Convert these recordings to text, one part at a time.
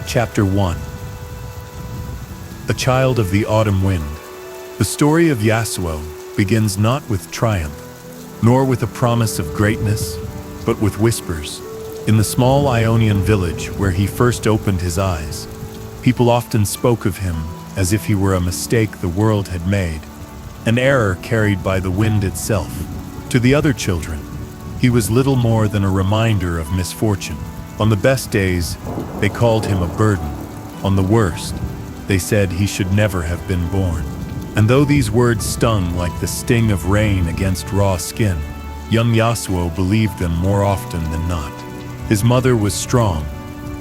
Chapter 1. A Child of the Autumn Wind. The story of Yasuo begins not with triumph, nor with a promise of greatness, but with whispers. In the small Ionian village where he first opened his eyes, people often spoke of him as if he were a mistake the world had made, an error carried by the wind itself. To the other children, he was little more than a reminder of misfortune. On the best days, they called him a burden. On the worst, they said he should never have been born. And though these words stung like the sting of rain against raw skin, young Yasuo believed them more often than not. His mother was strong,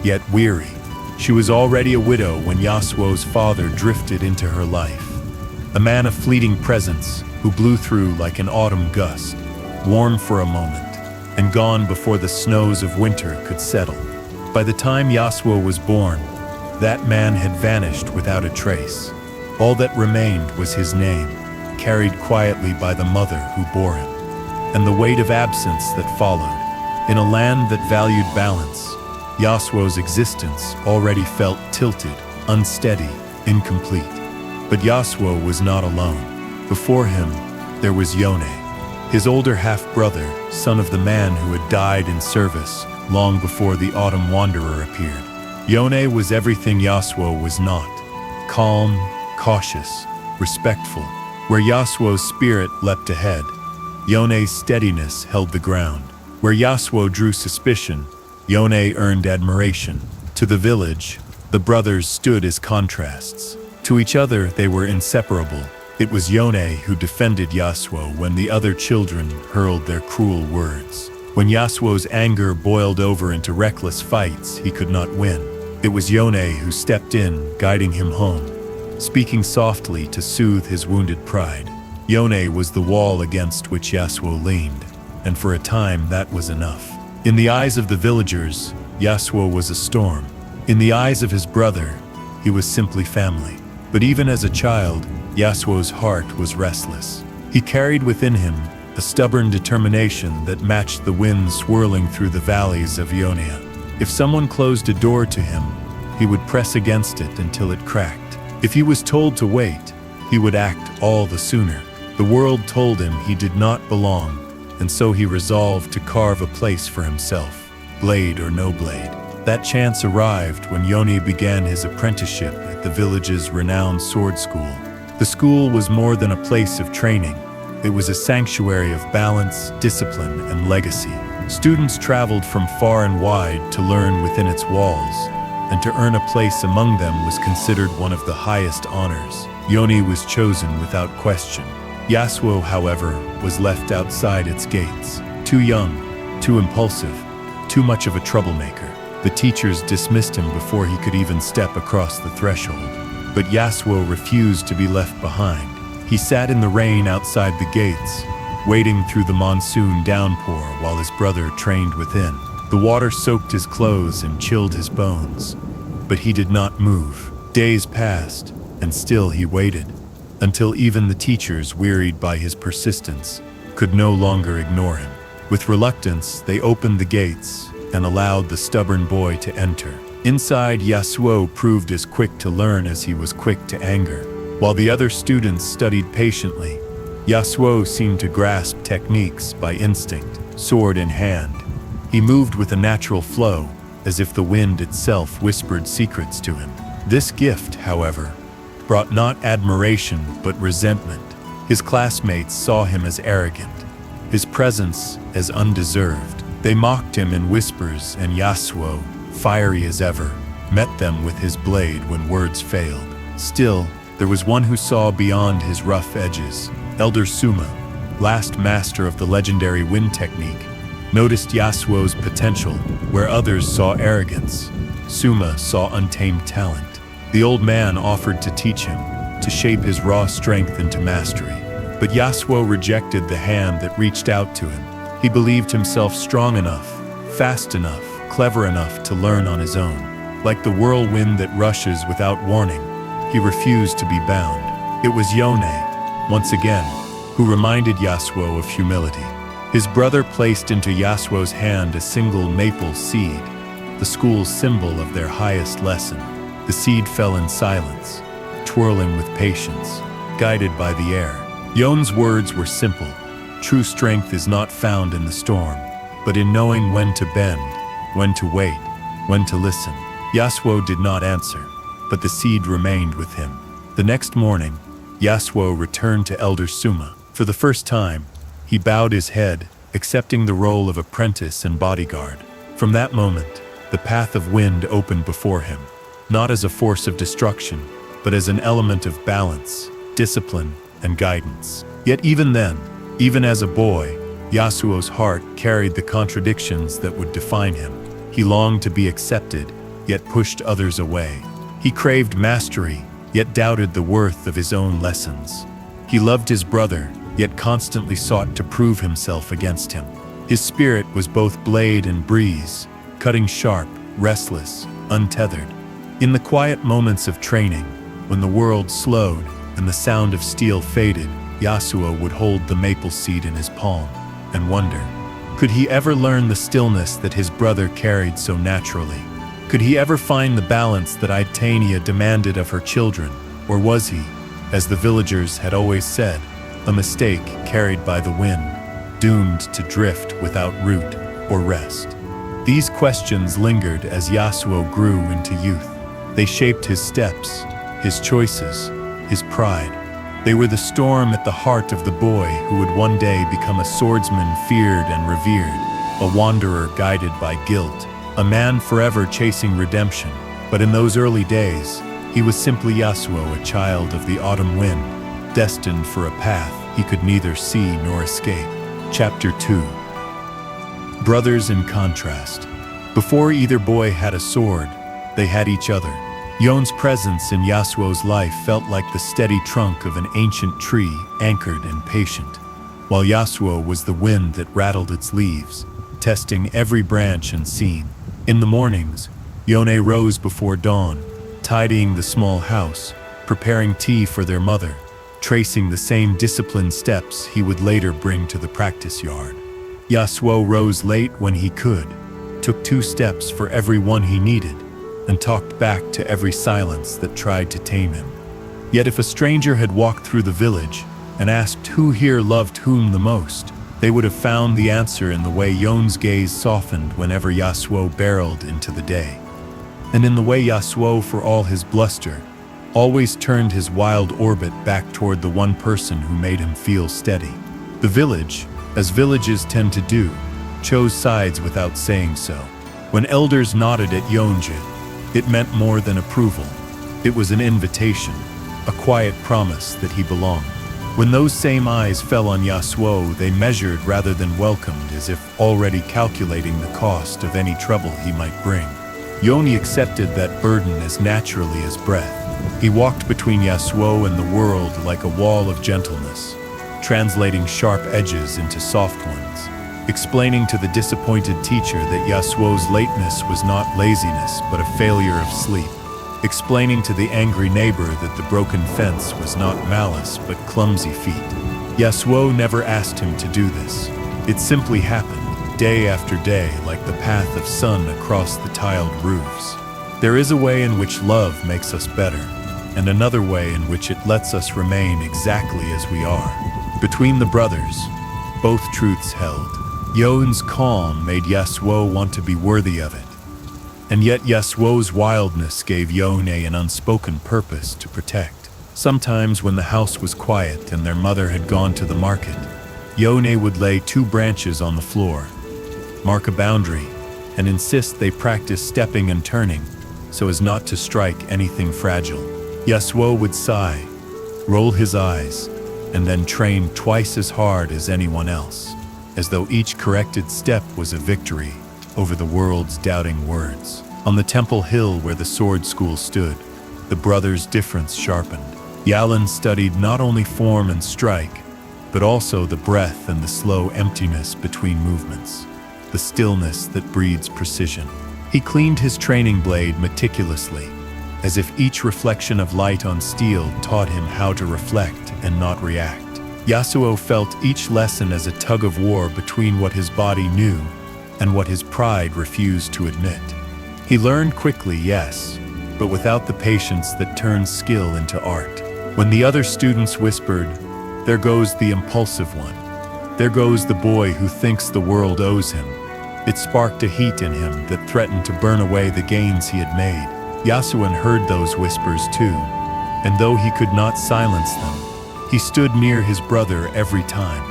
yet weary. She was already a widow when Yasuo's father drifted into her life. A man of fleeting presence who blew through like an autumn gust, warm for a moment, and gone before the snows of winter could settle. By the time Yasuo was born, that man had vanished without a trace. All that remained was his name, carried quietly by the mother who bore him, and the weight of absence that followed. In a land that valued balance, Yasuo's existence already felt tilted, unsteady, incomplete. But Yasuo was not alone. Before him, there was Yone, his older half-brother, son of the man who had died in service long before the Autumn Wanderer appeared. Yone was everything Yasuo was not: calm, cautious, respectful. Where Yasuo's spirit leapt ahead, Yone's steadiness held the ground. Where Yasuo drew suspicion, Yone earned admiration. To the village, the brothers stood as contrasts. To each other, they were inseparable. It was Yone who defended Yasuo when the other children hurled their cruel words. When Yasuo's anger boiled over into reckless fights he could not win, it was Yone who stepped in, guiding him home, speaking softly to soothe his wounded pride. Yone was the wall against which Yasuo leaned, and for a time that was enough. In the eyes of the villagers, Yasuo was a storm. In the eyes of his brother, he was simply family. But even as a child, Yasuo's heart was restless. He carried within him a stubborn determination that matched the wind swirling through the valleys of Ionia. If someone closed a door to him, he would press against it until it cracked. If he was told to wait, he would act all the sooner. The world told him he did not belong, and so he resolved to carve a place for himself, blade or no blade. That chance arrived when Yone began his apprenticeship at the village's renowned sword school. The school was more than a place of training. It was a sanctuary of balance, discipline, and legacy. Students traveled from far and wide to learn within its walls, and to earn a place among them was considered one of the highest honors. Yone was chosen without question. Yasuo, however, was left outside its gates. Too young, too impulsive, too much of a troublemaker. The teachers dismissed him before he could even step across the threshold. But Yasuo refused to be left behind. He sat in the rain outside the gates, wading through the monsoon downpour while his brother trained within. The water soaked his clothes and chilled his bones. But he did not move. Days passed, and still he waited, until even the teachers, wearied by his persistence, could no longer ignore him. With reluctance, they opened the gates and allowed the stubborn boy to enter. Inside, Yasuo proved as quick to learn as he was quick to anger. While the other students studied patiently, Yasuo seemed to grasp techniques by instinct, sword in hand. He moved with a natural flow, as if the wind itself whispered secrets to him. This gift, however, brought not admiration but resentment. His classmates saw him as arrogant, his presence as undeserved. They mocked him in whispers, and Yasuo, fiery as ever, met them with his blade when words failed. Still, there was one who saw beyond his rough edges. Elder Suma, last master of the legendary wind technique, noticed Yasuo's potential where others saw arrogance. Suma saw untamed talent. The old man offered to teach him, to shape his raw strength into mastery. But Yasuo rejected the hand that reached out to him. He believed himself strong enough, fast enough, clever enough to learn on his own. Like the whirlwind that rushes without warning, he refused to be bound. It was Yone, once again, who reminded Yasuo of humility. His brother placed into Yasuo's hand a single maple seed, the school's symbol of their highest lesson. The seed fell in silence, twirling with patience, guided by the air. Yone's words were simple. True strength is not found in the storm, but in knowing when to bend, when to wait, when to listen. Yasuo did not answer, but the seed remained with him. The next morning, Yasuo returned to Elder Suma. For the first time, he bowed his head, accepting the role of apprentice and bodyguard. From that moment, the path of wind opened before him, not as a force of destruction, but as an element of balance, discipline, and guidance. Yet even then, even as a boy, Yasuo's heart carried the contradictions that would define him. He longed to be accepted, yet pushed others away. He craved mastery, yet doubted the worth of his own lessons. He loved his brother, yet constantly sought to prove himself against him. His spirit was both blade and breeze, cutting sharp, restless, untethered. In the quiet moments of training, when the world slowed and the sound of steel faded, Yasuo would hold the maple seed in his palm and wonder, could he ever learn the stillness that his brother carried so naturally? Could he ever find the balance that Ionia demanded of her children? Or was he, as the villagers had always said, a mistake carried by the wind, doomed to drift without root or rest? These questions lingered as Yasuo grew into youth. They shaped his steps, his choices, his pride. They were the storm at the heart of the boy who would one day become a swordsman feared and revered, a wanderer guided by guilt, a man forever chasing redemption. But in those early days, he was simply Yasuo, a child of the autumn wind, destined for a path he could neither see nor escape. Chapter 2. Brothers in contrast. Before either boy had a sword, they had each other. Yone's presence in Yasuo's life felt like the steady trunk of an ancient tree, anchored and patient, while Yasuo was the wind that rattled its leaves, testing every branch and seam. In the mornings, Yone rose before dawn, tidying the small house, preparing tea for their mother, tracing the same disciplined steps he would later bring to the practice yard. Yasuo rose late when he could, took 2 steps for every one he needed, and talked back to every silence that tried to tame him. Yet if a stranger had walked through the village and asked who here loved whom the most, they would have found the answer in the way Yone's gaze softened whenever Yasuo barreled into the day, and in the way Yasuo, for all his bluster, always turned his wild orbit back toward the one person who made him feel steady. The village, as villages tend to do, chose sides without saying so. When elders nodded at Yonji, it meant more than approval. It was an invitation, a quiet promise that he belonged. When those same eyes fell on Yasuo, they measured rather than welcomed, as if already calculating the cost of any trouble he might bring. Yone accepted that burden as naturally as breath. He walked between Yasuo and the world like a wall of gentleness, translating sharp edges into soft ones, explaining to the disappointed teacher that Yasuo's lateness was not laziness but a failure of sleep, explaining to the angry neighbor that the broken fence was not malice but clumsy feet. Yasuo never asked him to do this. It simply happened, day after day, like the path of sun across the tiled roofs. There is a way in which love makes us better, and another way in which it lets us remain exactly as we are. Between the brothers, both truths held. Yone's calm made Yasuo want to be worthy of it. And yet Yasuo's wildness gave Yone an unspoken purpose to protect. Sometimes when the house was quiet and their mother had gone to the market, Yone would lay 2 branches on the floor, mark a boundary, and insist they practice stepping and turning so as not to strike anything fragile. Yasuo would sigh, roll his eyes, and then train twice as hard as anyone else, as though each corrected step was a victory over the world's doubting words. On the temple hill where the sword school stood, the brothers' difference sharpened. Yalan studied not only form and strike, but also the breath and the slow emptiness between movements, the stillness that breeds precision. He cleaned his training blade meticulously, as if each reflection of light on steel taught him how to reflect and not react. Yasuo felt each lesson as a tug of war between what his body knew and what his pride refused to admit. He learned quickly, yes, but without the patience that turns skill into art. When the other students whispered, "There goes the impulsive one. There goes the boy who thinks the world owes him," it sparked a heat in him that threatened to burn away the gains he had made. Yasuo heard those whispers too, and though he could not silence them, he stood near his brother every time.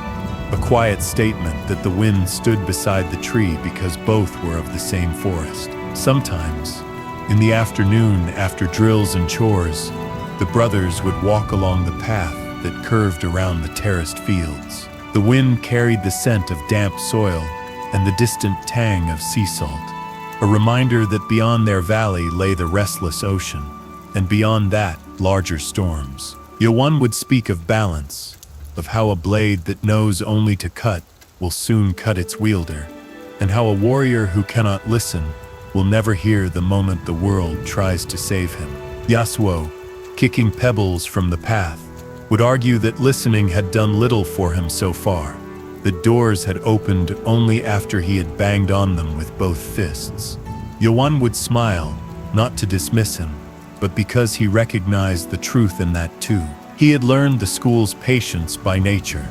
A quiet statement that the wind stood beside the tree because both were of the same forest. Sometimes, in the afternoon after drills and chores, the brothers would walk along the path that curved around the terraced fields. The wind carried the scent of damp soil and the distant tang of sea salt, a reminder that beyond their valley lay the restless ocean, and beyond that, larger storms. Yone would speak of balance, of how a blade that knows only to cut will soon cut its wielder, and how a warrior who cannot listen will never hear the moment the world tries to save him. Yasuo, kicking pebbles from the path, would argue that listening had done little for him so far, that doors had opened only after he had banged on them with both fists. Yone would smile, not to dismiss him, but because he recognized the truth in that too. He had learned the school's patience by nature.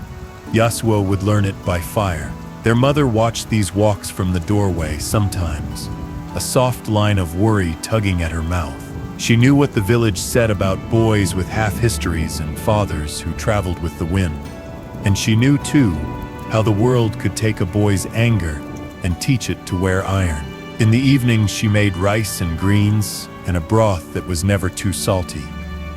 Yasuo would learn it by fire. Their mother watched these walks from the doorway sometimes, a soft line of worry tugging at her mouth. She knew what the village said about boys with half-histories and fathers who traveled with the wind. And she knew, too, how the world could take a boy's anger and teach it to wear iron. In the evening, she made rice and greens and a broth that was never too salty,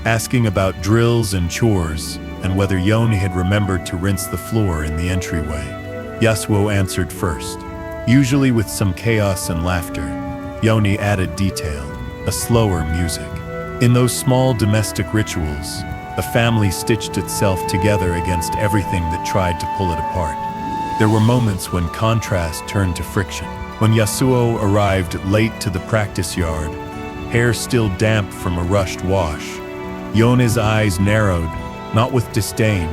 asking about drills and chores and whether Yone had remembered to rinse the floor in the entryway. Yasuo answered first, usually with some chaos and laughter. Yone added detail, a slower music. In those small domestic rituals, a family stitched itself together against everything that tried to pull it apart. There were moments when contrast turned to friction. When Yasuo arrived late to the practice yard, hair still damp from a rushed wash, Yone's eyes narrowed, not with disdain,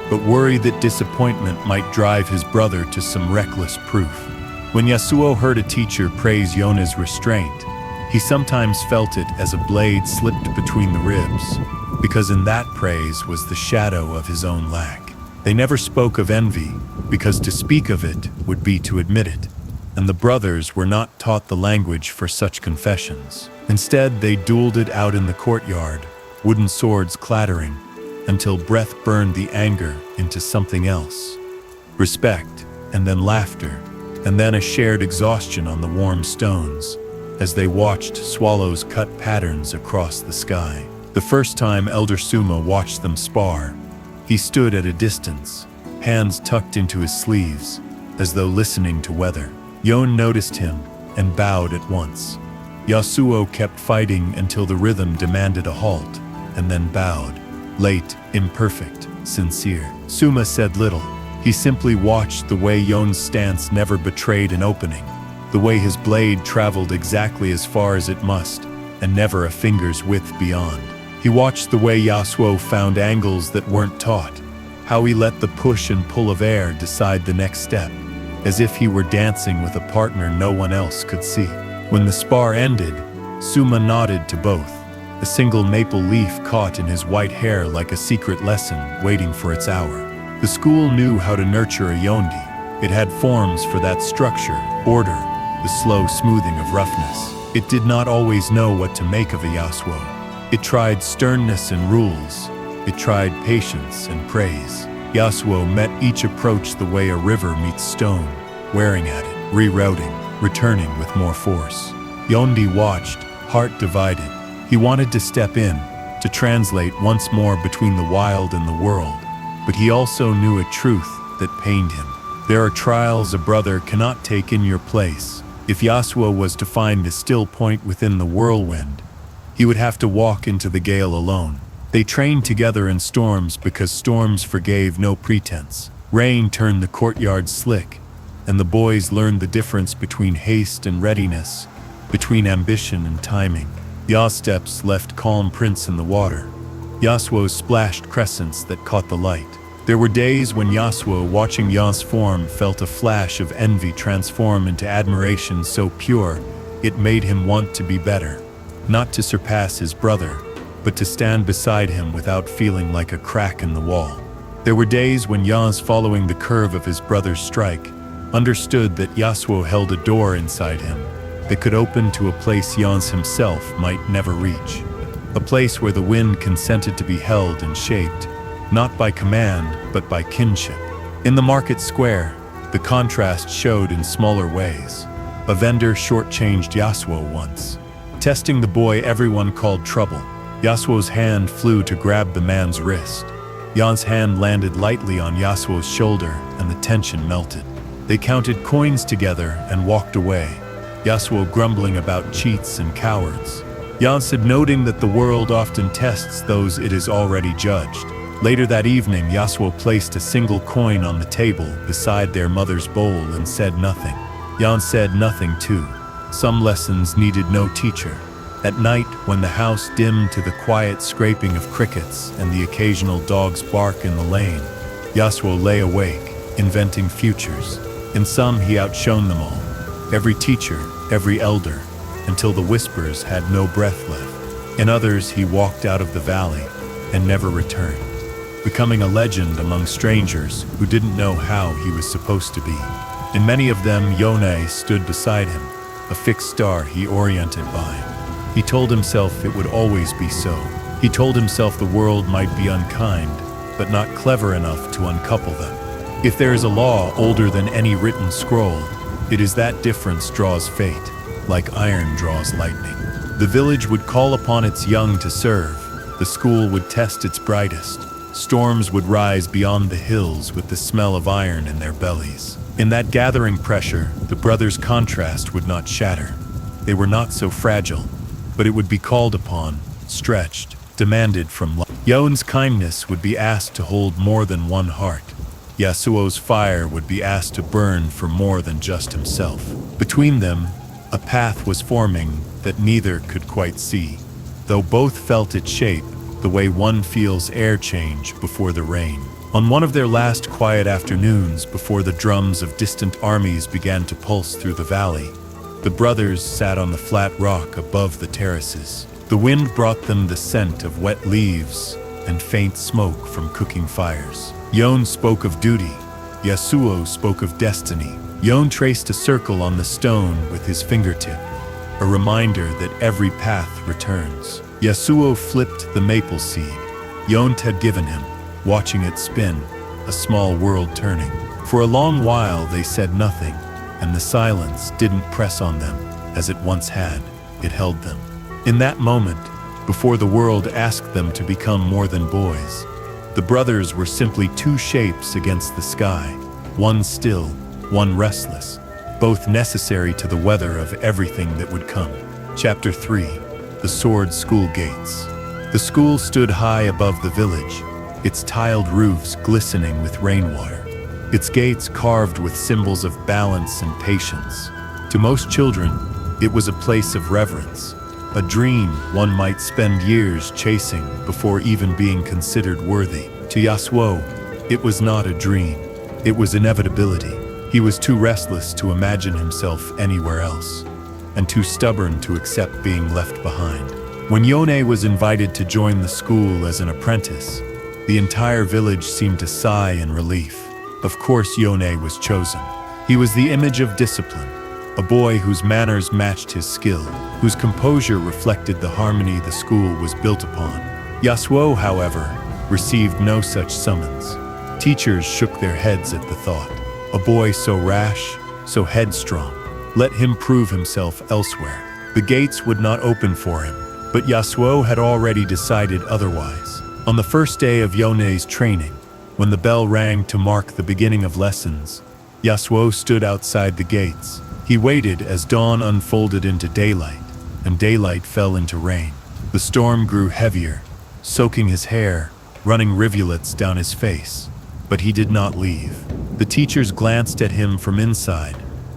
but worry that disappointment might drive his brother to some reckless proof. When Yasuo heard a teacher praise Yone's restraint, he sometimes felt it as a blade slipped between the ribs, because in that praise was the shadow of his own lack. They never spoke of envy, because to speak of it would be to admit it, and the brothers were not taught the language for such confessions. Instead, they dueled it out in the courtyard, wooden swords clattering, until breath burned the anger into something else. Respect, and then laughter, and then a shared exhaustion on the warm stones, as they watched swallows cut patterns across the sky. The first time Elder Suma watched them spar, he stood at a distance, hands tucked into his sleeves, as though listening to weather. Yone noticed him and bowed at once. Yasuo kept fighting until the rhythm demanded a halt, and then bowed. Late, imperfect, sincere. Suma said little. He simply watched the way Yone's stance never betrayed an opening, the way his blade traveled exactly as far as it must, and never a finger's width beyond. He watched the way Yasuo found angles that weren't taught, how he let the push and pull of air decide the next step, as if he were dancing with a partner no one else could see. When the spar ended, Suma nodded to both, a single maple leaf caught in his white hair like a secret lesson waiting for its hour. The school knew how to nurture a Yone. It had forms for that structure, order, the slow smoothing of roughness. It did not always know what to make of a Yasuo. It tried sternness and rules. It tried patience and praise. Yasuo met each approach the way a river meets stone, wearing at it, rerouting, returning with more force. Yone watched, heart divided. He wanted to step in, to translate once more between the wild and the world, but he also knew a truth that pained him. There are trials a brother cannot take in your place. If Yasuo was to find the still point within the whirlwind, he would have to walk into the gale alone. They trained together in storms because storms forgave no pretense. Rain turned the courtyard slick, and the boys learned the difference between haste and readiness, between ambition and timing. Ya's steps left calm prints in the water. Yasuo splashed crescents that caught the light. There were days when Yasuo, watching Ya's form, felt a flash of envy transform into admiration so pure It made him want to be better, not to surpass his brother, but to stand beside him without feeling like a crack in the wall. There were days when Yasuo, following the curve of his brother's strike, understood that Yasuo held a door inside him that could open to a place Yasuo himself might never reach. A place where the wind consented to be held and shaped, not by command, but by kinship. In the market square, the contrast showed in smaller ways. A vendor shortchanged Yasuo once. Testing the boy everyone called Trouble, Yasuo's hand flew to grab the man's wrist. Yasuo's hand landed lightly on Yasuo's shoulder, and the tension melted. They counted coins together and walked away, Yasuo grumbling about cheats and cowards. Yasuo noting that the world often tests those it is already judged. Later that evening, Yasuo placed a single coin on the table beside their mother's bowl and said nothing. Yasuo said nothing too. Some lessons needed no teacher. At night, when the house dimmed to the quiet scraping of crickets and the occasional dog's bark in the lane, Yasuo lay awake, inventing futures. In some, he outshone them all. Every teacher, every elder, until the whispers had no breath left. In others, he walked out of the valley and never returned, becoming a legend among strangers who didn't know how he was supposed to be. In many of them, Yone stood beside him, a fixed star he oriented by. He told himself it would always be so. He told himself the world might be unkind, but not clever enough to uncouple them. If there is a law older than any written scroll, it is that difference draws fate, like iron draws lightning. The village would call upon its young to serve. The school would test its brightest. Storms would rise beyond the hills with the smell of iron in their bellies. In that gathering pressure, the brothers' contrast would not shatter. They were not so fragile, but it would be called upon, stretched, demanded from life. Yone's kindness would be asked to hold more than one heart. Yasuo's fire would be asked to burn for more than just himself. Between them, a path was forming that neither could quite see, though both felt its shape the way one feels air change before the rain. On one of their last quiet afternoons before the drums of distant armies began to pulse through the valley, the brothers sat on the flat rock above the terraces. The wind brought them the scent of wet leaves and faint smoke from cooking fires. Yone spoke of duty. Yasuo spoke of destiny. Yone traced a circle on the stone with his fingertip, a reminder that every path returns. Yasuo flipped the maple seed Yone had given him, watching it spin, a small world turning. For a long while they said nothing, and the silence didn't press on them as it once had. It held them. In that moment, before the world asked them to become more than boys, the brothers were simply two shapes against the sky, one still, one restless, both necessary to the weather of everything that would come. Chapter 3. The Sword School Gates. The school stood high above the village, its tiled roofs glistening with rainwater, its gates carved with symbols of balance and patience. To most children, it was a place of reverence, a dream one might spend years chasing before even being considered worthy. To Yasuo, it was not a dream, it was inevitability. He was too restless to imagine himself anywhere else, and too stubborn to accept being left behind. When Yone was invited to join the school as an apprentice, the entire village seemed to sigh in relief. Of course, Yone was chosen. He was the image of discipline, a boy whose manners matched his skill, whose composure reflected the harmony the school was built upon. Yasuo, however, received no such summons. Teachers shook their heads at the thought. A boy so rash, so headstrong, let him prove himself elsewhere. The gates would not open for him, but Yasuo had already decided otherwise. On the first day of Yone's training, when the bell rang to mark the beginning of lessons, Yasuo stood outside the gates. He waited as dawn unfolded into daylight, and daylight fell into rain. The storm grew heavier, soaking his hair, running rivulets down his face. But he did not leave. The teachers glanced at him from inside,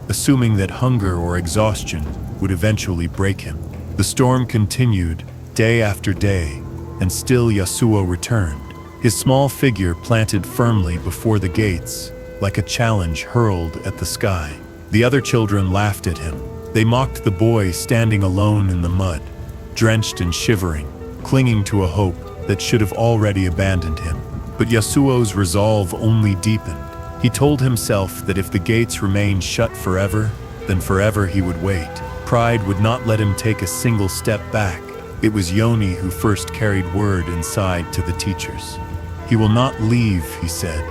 assuming that hunger or exhaustion would eventually break him. The storm continued, day after day, and still Yasuo returned, his small figure planted firmly before the gates, like a challenge hurled at the sky. The other children laughed at him. They mocked the boy standing alone in the mud, drenched and shivering, clinging to a hope that should have already abandoned him. But Yasuo's resolve only deepened. He told himself that if the gates remained shut forever, then forever he would wait. Pride would not let him take a single step back. It was Yone who first carried word inside to the teachers. "He will not leave," he said,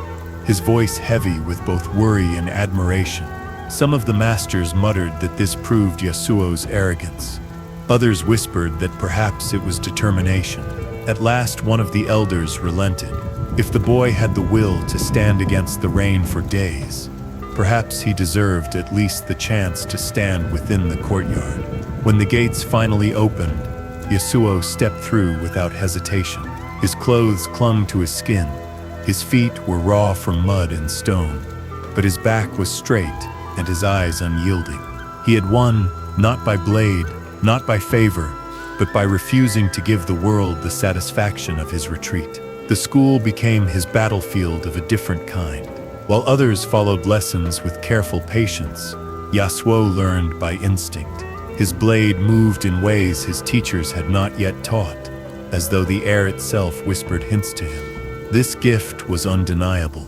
his voice heavy with both worry and admiration. Some of the masters muttered that this proved Yasuo's arrogance. Others whispered that perhaps it was determination. At last one of the elders relented. If the boy had the will to stand against the rain for days, perhaps he deserved at least the chance to stand within the courtyard. When the gates finally opened, Yasuo stepped through without hesitation. His clothes clung to his skin. His feet were raw from mud and stone, but his back was straight and his eyes unyielding. He had won, not by blade, not by favor, but by refusing to give the world the satisfaction of his retreat. The school became his battlefield of a different kind. While others followed lessons with careful patience, Yasuo learned by instinct. His blade moved in ways his teachers had not yet taught, as though the air itself whispered hints to him. This gift was undeniable,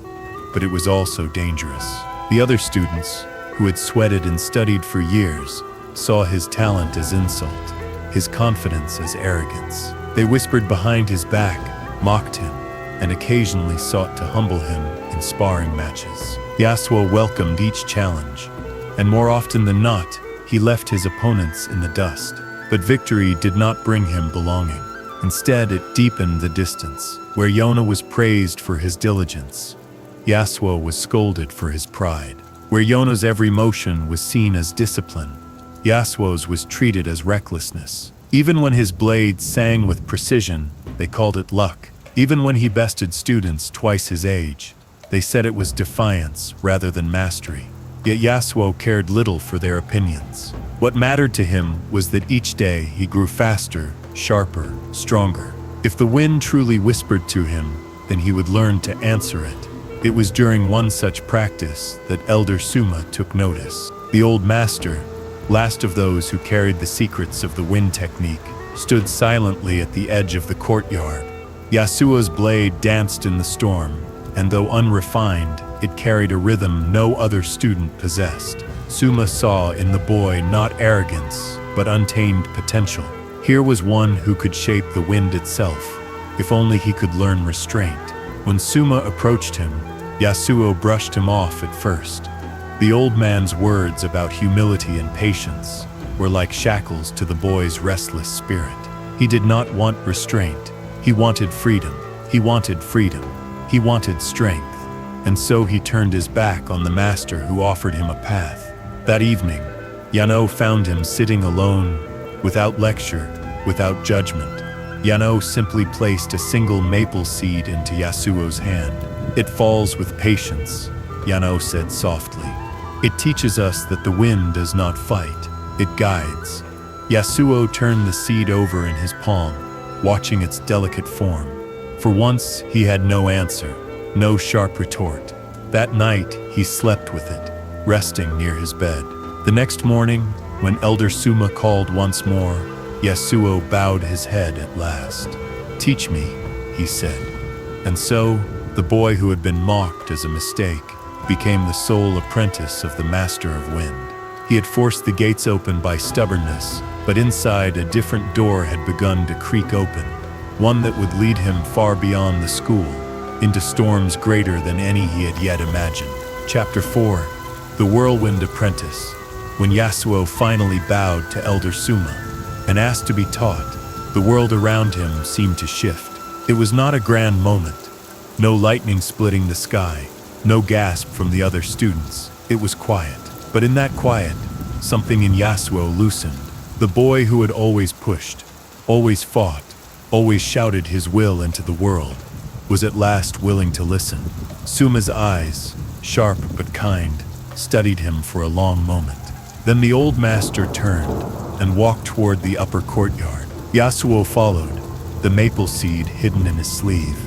but it was also dangerous. The other students, who had sweated and studied for years, saw his talent as insult, his confidence as arrogance. They whispered behind his back, mocked him, and occasionally sought to humble him in sparring matches. Yasuo welcomed each challenge, and more often than not, he left his opponents in the dust. But victory did not bring him belonging. Instead, it deepened the distance. Where Yone was praised for his diligence, Yasuo was scolded for his pride. Where Yone's every motion was seen as discipline, Yasuo's was treated as recklessness. Even when his blade sang with precision, they called it luck. Even when he bested students twice his age, they said it was defiance rather than mastery. Yet Yasuo cared little for their opinions. What mattered to him was that each day he grew faster, sharper, stronger. If the wind truly whispered to him, then he would learn to answer it. It was during one such practice that Elder Suma took notice. The old master, last of those who carried the secrets of the wind technique, stood silently at the edge of the courtyard. Yasuo's blade danced in the storm, and though unrefined, it carried a rhythm no other student possessed. Suma saw in the boy not arrogance, but untamed potential. Here was one who could shape the wind itself, if only he could learn restraint. When Suma approached him, Yasuo brushed him off at first. The old man's words about humility and patience were like shackles to the boy's restless spirit. He did not want restraint. He wanted freedom. He wanted freedom. He wanted strength. And so he turned his back on the master who offered him a path. That evening, Yone found him sitting alone, without lecture, without judgment. Yone simply placed a single maple seed into Yasuo's hand. "It falls with patience," Yone said softly. "It teaches us that the wind does not fight, it guides." Yasuo turned the seed over in his palm, watching its delicate form. For once, he had no answer, no sharp retort. That night, he slept with it, resting near his bed. The next morning, when Elder Suma called once more, Yasuo bowed his head at last. "Teach me," he said. And so, the boy who had been mocked as a mistake became the sole apprentice of the Master of Wind. He had forced the gates open by stubbornness, but inside a different door had begun to creak open, one that would lead him far beyond the school, into storms greater than any he had yet imagined. Chapter 4: The Whirlwind Apprentice. When Yasuo finally bowed to Elder Suma and asked to be taught, the world around him seemed to shift. It was not a grand moment. No lightning splitting the sky, no gasp from the other students. It was quiet. But in that quiet, something in Yasuo loosened. The boy who had always pushed, always fought, always shouted his will into the world, was at last willing to listen. Suma's eyes, sharp but kind, studied him for a long moment. Then the old master turned and walked toward the upper courtyard. Yasuo followed, the maple seed hidden in his sleeve,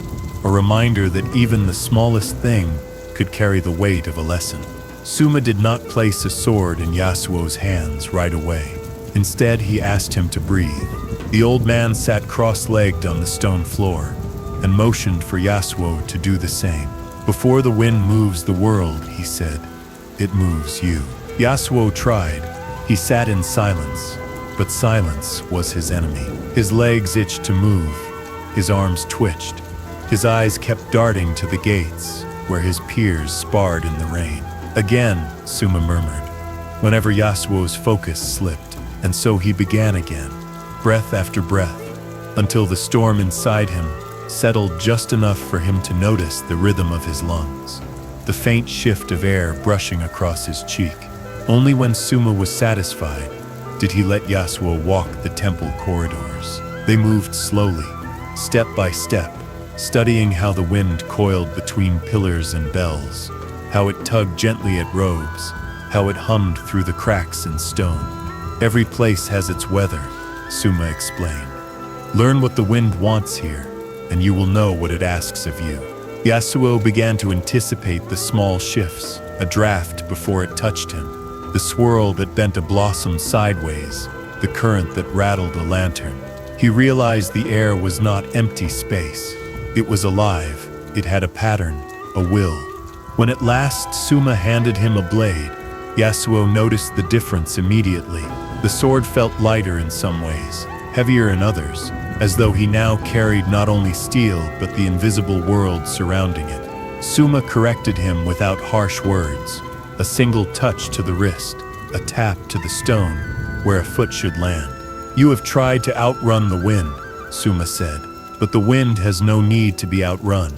a reminder that even the smallest thing could carry the weight of a lesson. Suma did not place a sword in Yasuo's hands right away. Instead, he asked him to breathe. The old man sat cross-legged on the stone floor and motioned for Yasuo to do the same. "Before the wind moves the world," he said, "it moves you." Yasuo tried. He sat in silence, but silence was his enemy. His legs itched to move. His arms twitched. His eyes kept darting to the gates, where his peers sparred in the rain. "Again," Suma murmured, whenever Yasuo's focus slipped, and so he began again, breath after breath, until the storm inside him settled just enough for him to notice the rhythm of his lungs, the faint shift of air brushing across his cheek. Only when Suma was satisfied did he let Yasuo walk the temple corridors. They moved slowly, step by step, studying how the wind coiled between pillars and bells, how it tugged gently at robes, how it hummed through the cracks in stone. "Every place has its weather," Suma explained. "Learn what the wind wants here, and you will know what it asks of you." Yasuo began to anticipate the small shifts, a draft before it touched him, the swirl that bent a blossom sideways, the current that rattled a lantern. He realized the air was not empty space. It was alive. It had a pattern, a will. When at last Suma handed him a blade, Yasuo noticed the difference immediately. The sword felt lighter in some ways, heavier in others, as though he now carried not only steel but the invisible world surrounding it. Suma corrected him without harsh words. A single touch to the wrist, a tap to the stone where a foot should land. "You have tried to outrun the wind," Suma said, "but the wind has no need to be outrun.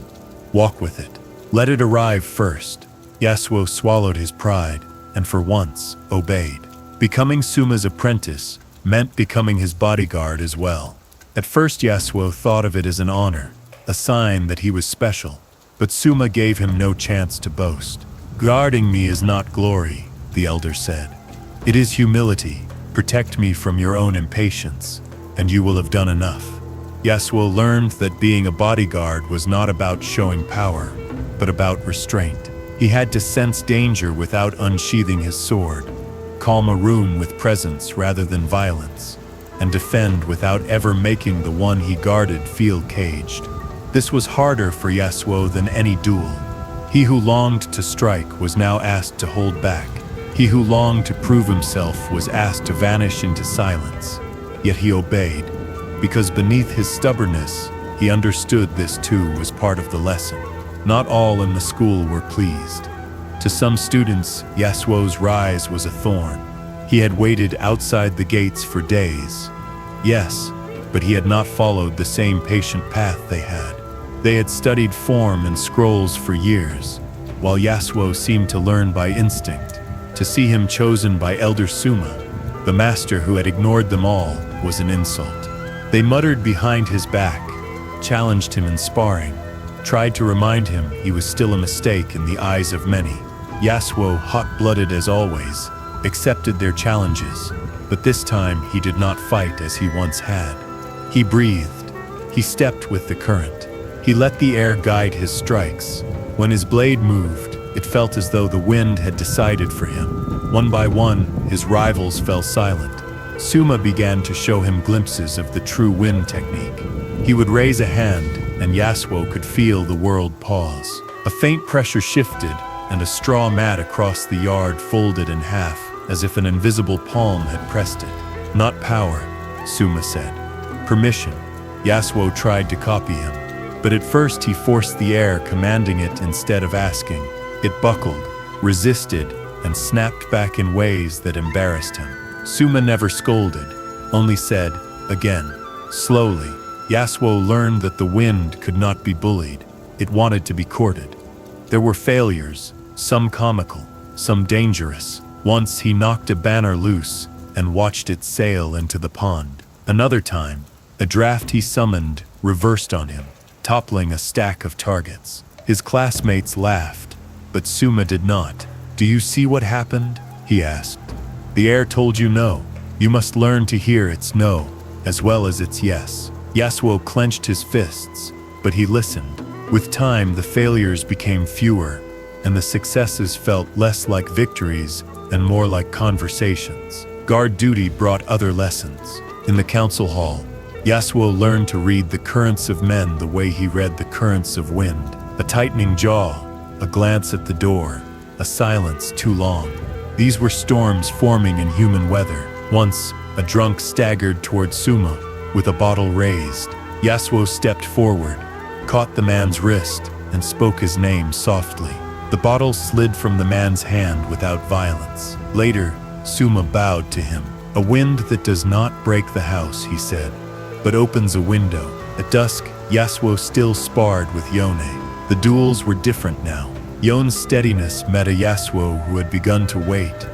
Walk with it. Let it arrive first." Yasuo swallowed his pride, and for once, obeyed. Becoming Suma's apprentice meant becoming his bodyguard as well. At first Yasuo thought of it as an honor, a sign that he was special, but Suma gave him no chance to boast. "Guarding me is not glory," the elder said. "It is humility. Protect me from your own impatience, and you will have done enough." Yasuo learned that being a bodyguard was not about showing power, but about restraint. He had to sense danger without unsheathing his sword, calm a room with presence rather than violence, and defend without ever making the one he guarded feel caged. This was harder for Yasuo than any duel. He who longed to strike was now asked to hold back. He who longed to prove himself was asked to vanish into silence. Yet he obeyed, because beneath his stubbornness, he understood this too was part of the lesson. Not all in the school were pleased. To some students, Yasuo's rise was a thorn. He had waited outside the gates for days. Yes, but he had not followed the same patient path they had. They had studied form and scrolls for years, while Yasuo seemed to learn by instinct. To see him chosen by Elder Suma, the master who had ignored them all, was an insult. They muttered behind his back, challenged him in sparring, tried to remind him he was still a mistake in the eyes of many. Yasuo, hot-blooded as always, accepted their challenges, but this time he did not fight as he once had. He breathed. He stepped with the current. He let the air guide his strikes. When his blade moved, it felt as though the wind had decided for him. One by one, his rivals fell silent. Suma began to show him glimpses of the true wind technique. He would raise a hand, and Yasuo could feel the world pause. A faint pressure shifted, and a straw mat across the yard folded in half, as if an invisible palm had pressed it. "Not power," Suma said. "Permission." Yasuo tried to copy him, but at first he forced the air, commanding it instead of asking. It buckled, resisted, and snapped back in ways that embarrassed him. Suma never scolded, only said, "Again." Slowly, Yasuo learned that the wind could not be bullied. It wanted to be courted. There were failures, some comical, some dangerous. Once he knocked a banner loose and watched it sail into the pond. Another time, a draft he summoned reversed on him, toppling a stack of targets. His classmates laughed, but Suma did not. "Do you see what happened?" he asked. "The air told you no. You must learn to hear its no, as well as its yes." Yasuo clenched his fists, but he listened. With time, the failures became fewer, and the successes felt less like victories and more like conversations. Guard duty brought other lessons. In the council hall, Yasuo learned to read the currents of men the way he read the currents of wind. A tightening jaw, a glance at the door, a silence too long. These were storms forming in human weather. Once, a drunk staggered toward Suma with a bottle raised. Yasuo stepped forward, caught the man's wrist, and spoke his name softly. The bottle slid from the man's hand without violence. Later, Suma bowed to him. "A wind that does not break the house," he said, "but opens a window." At dusk, Yasuo still sparred with Yone. The duels were different now. Yone's steadiness met a Yasuo who had begun to wait,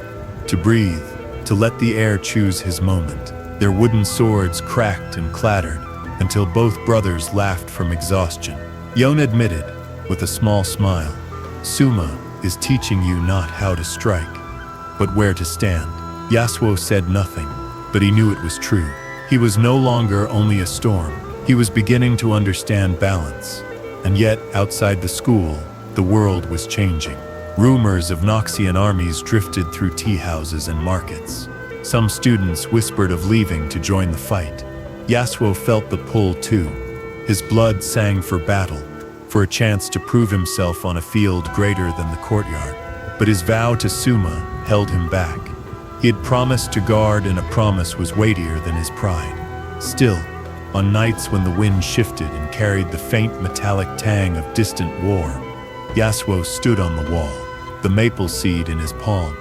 to breathe, to let the air choose his moment. Their wooden swords cracked and clattered until both brothers laughed from exhaustion. Yone admitted, with a small smile, "Suma is teaching you not how to strike, but where to stand." Yasuo said nothing, but he knew it was true. He was no longer only a storm. He was beginning to understand balance. And yet, outside the school, the world was changing. Rumors of Noxian armies drifted through tea houses and markets. Some students whispered of leaving to join the fight. Yasuo felt the pull too. His blood sang for battle, for a chance to prove himself on a field greater than the courtyard. But his vow to Suma held him back. He had promised to guard, and a promise was weightier than his pride. Still, on nights when the wind shifted and carried the faint metallic tang of distant war, Yasuo stood on the wall, the maple seed in his palm,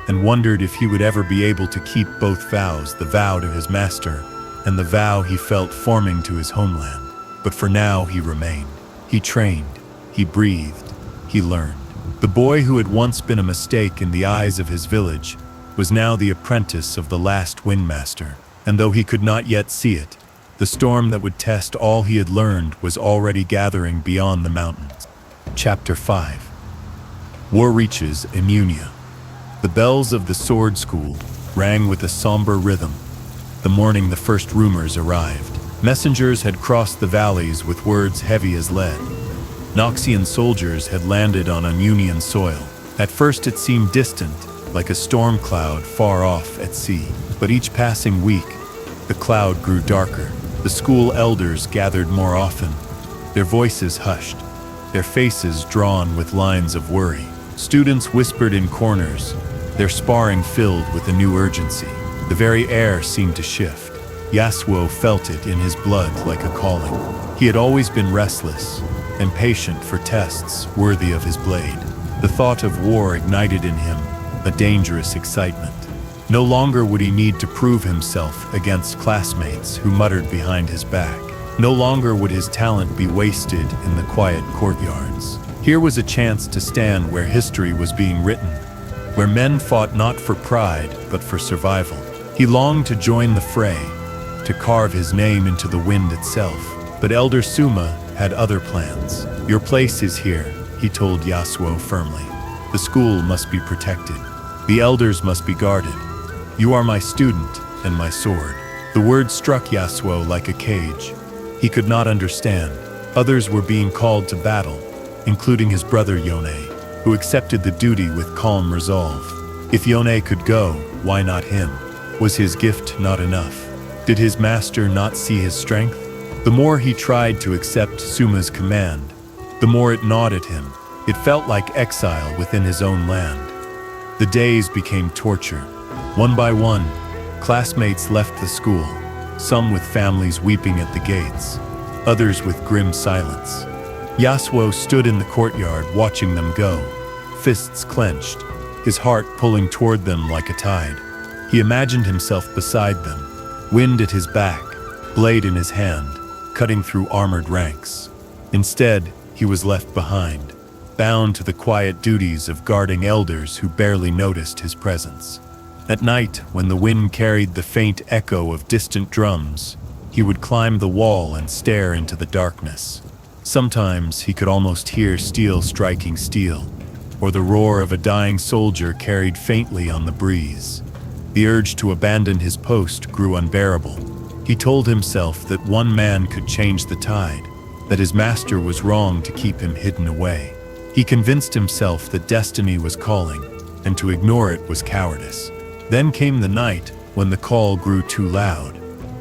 and wondered if he would ever be able to keep both vows, the vow to his master and the vow he felt forming to his homeland. But for now he remained. He trained, he breathed, he learned. The boy who had once been a mistake in the eyes of his village was now the apprentice of the last windmaster. And though he could not yet see it, the storm that would test all he had learned was already gathering beyond the mountains. Chapter 5. War reaches Ionia. The bells of the sword school rang with a somber rhythm. The morning the first rumors arrived. Messengers had crossed the valleys with words heavy as lead. Noxian soldiers had landed on Ionian soil. At first it seemed distant, like a storm cloud far off at sea. But each passing week, the cloud grew darker. The school elders gathered more often, their voices hushed, their faces drawn with lines of worry. Students whispered in corners, their sparring filled with a new urgency. The very air seemed to shift. Yasuo felt it in his blood like a calling. He had always been restless, impatient for tests worthy of his blade. The thought of war ignited in him a dangerous excitement. No longer would he need to prove himself against classmates who muttered behind his back. No longer would his talent be wasted in the quiet courtyards. Here was a chance to stand where history was being written, where men fought not for pride, but for survival. He longed to join the fray, to carve his name into the wind itself. But Elder Suma had other plans. "Your place is here," he told Yasuo firmly. "The school must be protected. The elders must be guarded. You are my student and my sword." The word struck Yasuo like a cage. He could not understand. Others were being called to battle, including his brother Yone, who accepted the duty with calm resolve. If Yone could go, why not him? Was his gift not enough? Did his master not see his strength? The more he tried to accept Suma's command, the more it gnawed at him. It felt like exile within his own land. The days became torture. One by one, classmates left the school, some with families weeping at the gates, others with grim silence. Yasuo stood in the courtyard watching them go, fists clenched, his heart pulling toward them like a tide. He imagined himself beside them, wind at his back, blade in his hand, cutting through armored ranks. Instead, he was left behind, bound to the quiet duties of guarding elders who barely noticed his presence. At night, when the wind carried the faint echo of distant drums, he would climb the wall and stare into the darkness. Sometimes he could almost hear steel striking steel, or the roar of a dying soldier carried faintly on the breeze. The urge to abandon his post grew unbearable. He told himself that one man could change the tide, that his master was wrong to keep him hidden away. He convinced himself that destiny was calling, and to ignore it was cowardice. Then came the night when the call grew too loud.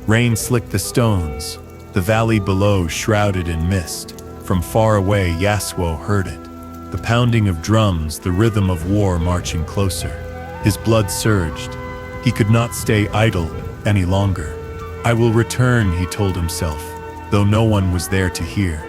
Rain slicked the stones, the valley below shrouded in mist. From far away, Yasuo heard it. The pounding of drums, the rhythm of war marching closer. His blood surged. He could not stay idle any longer. I will return, he told himself, though no one was there to hear.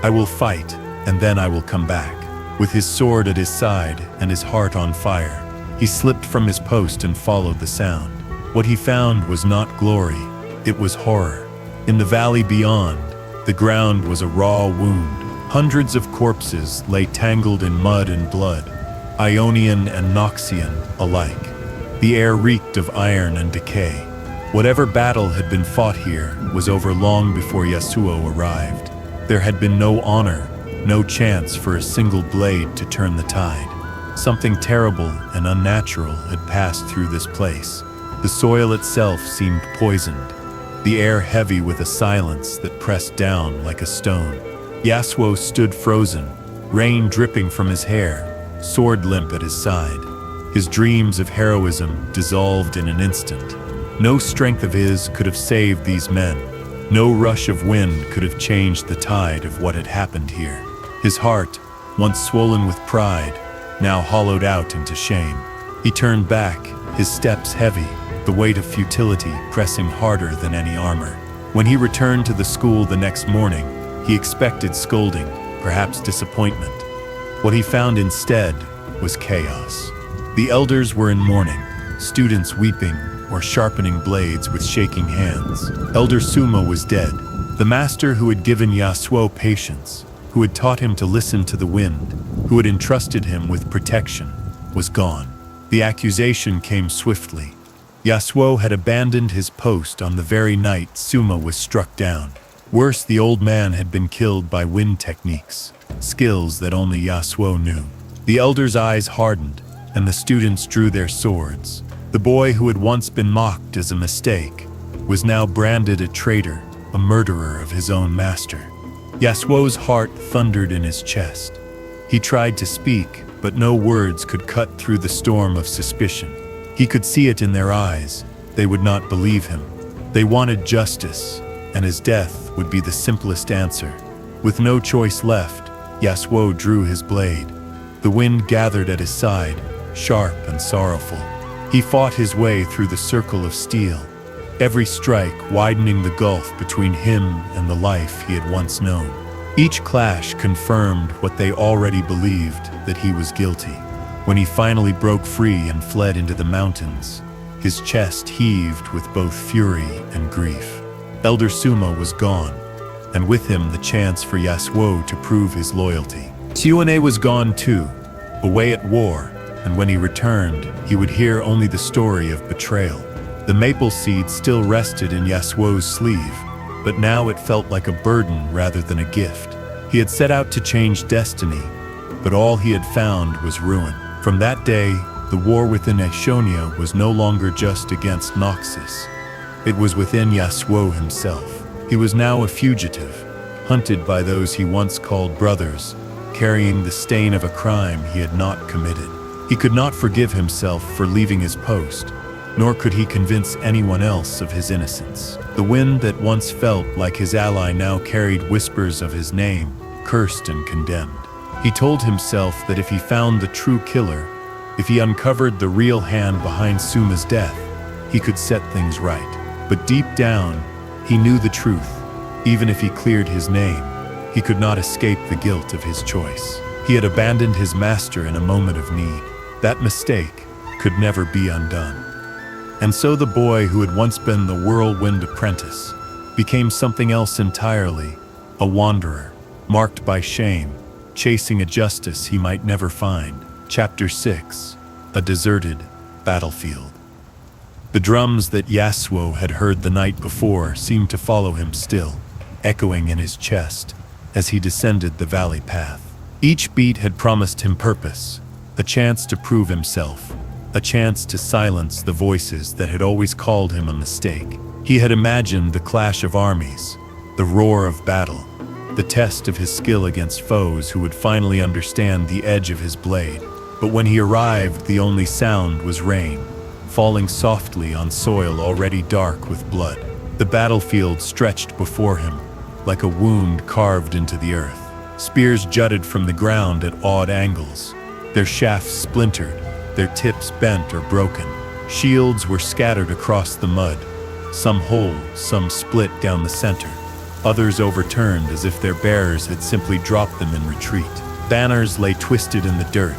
I will fight, and then I will come back. With his sword at his side and his heart on fire, he slipped from his post and followed the sound. What he found was not glory, it was horror. In the valley beyond, the ground was a raw wound. Hundreds of corpses lay tangled in mud and blood, Ionian and Noxian alike. The air reeked of iron and decay. Whatever battle had been fought here was over long before Yasuo arrived. There had been no honor, no chance for a single blade to turn the tide. Something terrible and unnatural had passed through this place. The soil itself seemed poisoned, the air heavy with a silence that pressed down like a stone. Yasuo stood frozen, rain dripping from his hair, sword limp at his side. His dreams of heroism dissolved in an instant. No strength of his could have saved these men. No rush of wind could have changed the tide of what had happened here. His heart, once swollen with pride, now hollowed out into shame. He turned back, his steps heavy, the weight of futility pressing harder than any armor. When he returned to the school the next morning, he expected scolding, perhaps disappointment. What he found instead was chaos. The elders were in mourning, students weeping or sharpening blades with shaking hands. Elder Sumo was dead, the master who had given Yasuo patience, who had taught him to listen to the wind, who had entrusted him with protection, was gone. The accusation came swiftly. Yasuo had abandoned his post on the very night Sumo was struck down. Worse, the old man had been killed by wind techniques, skills that only Yasuo knew. The elders' eyes hardened, and the students drew their swords. The boy who had once been mocked as a mistake was now branded a traitor, a murderer of his own master. Yasuo's heart thundered in his chest. He tried to speak, but no words could cut through the storm of suspicion. He could see it in their eyes. They would not believe him. They wanted justice, and his death would be the simplest answer. With no choice left, Yasuo drew his blade. The wind gathered at his side, sharp and sorrowful. He fought his way through the circle of steel, every strike widening the gulf between him and the life he had once known. Each clash confirmed what they already believed, that he was guilty. When he finally broke free and fled into the mountains, his chest heaved with both fury and grief. Elder Sumo was gone, and with him the chance for Yasuo to prove his loyalty. Yone was gone too, away at war, and when he returned, he would hear only the story of betrayal. The maple seed still rested in Yasuo's sleeve, but now it felt like a burden rather than a gift. He had set out to change destiny, but all he had found was ruin. From that day, the war within Ionia was no longer just against Noxus. It was within Yasuo himself. He was now a fugitive, hunted by those he once called brothers, carrying the stain of a crime he had not committed. He could not forgive himself for leaving his post, nor could he convince anyone else of his innocence. The wind that once felt like his ally now carried whispers of his name, cursed and condemned. He told himself that if he found the true killer, if he uncovered the real hand behind Suma's death, he could set things right. But deep down, he knew the truth. Even if he cleared his name, he could not escape the guilt of his choice. He had abandoned his master in a moment of need. That mistake could never be undone. And so the boy who had once been the whirlwind apprentice became something else entirely, a wanderer, marked by shame, chasing a justice he might never find. Chapter 6: A Deserted Battlefield. The drums that Yasuo had heard the night before seemed to follow him still, echoing in his chest as he descended the valley path. Each beat had promised him purpose, a chance to prove himself, a chance to silence the voices that had always called him a mistake. He had imagined the clash of armies, the roar of battle, the test of his skill against foes who would finally understand the edge of his blade. But when he arrived, the only sound was rain, falling softly on soil already dark with blood. The battlefield stretched before him, like a wound carved into the earth. Spears jutted from the ground at odd angles, their shafts splintered, their tips bent or broken. Shields were scattered across the mud, some whole, some split down the center, others overturned as if their bearers had simply dropped them in retreat. Banners lay twisted in the dirt,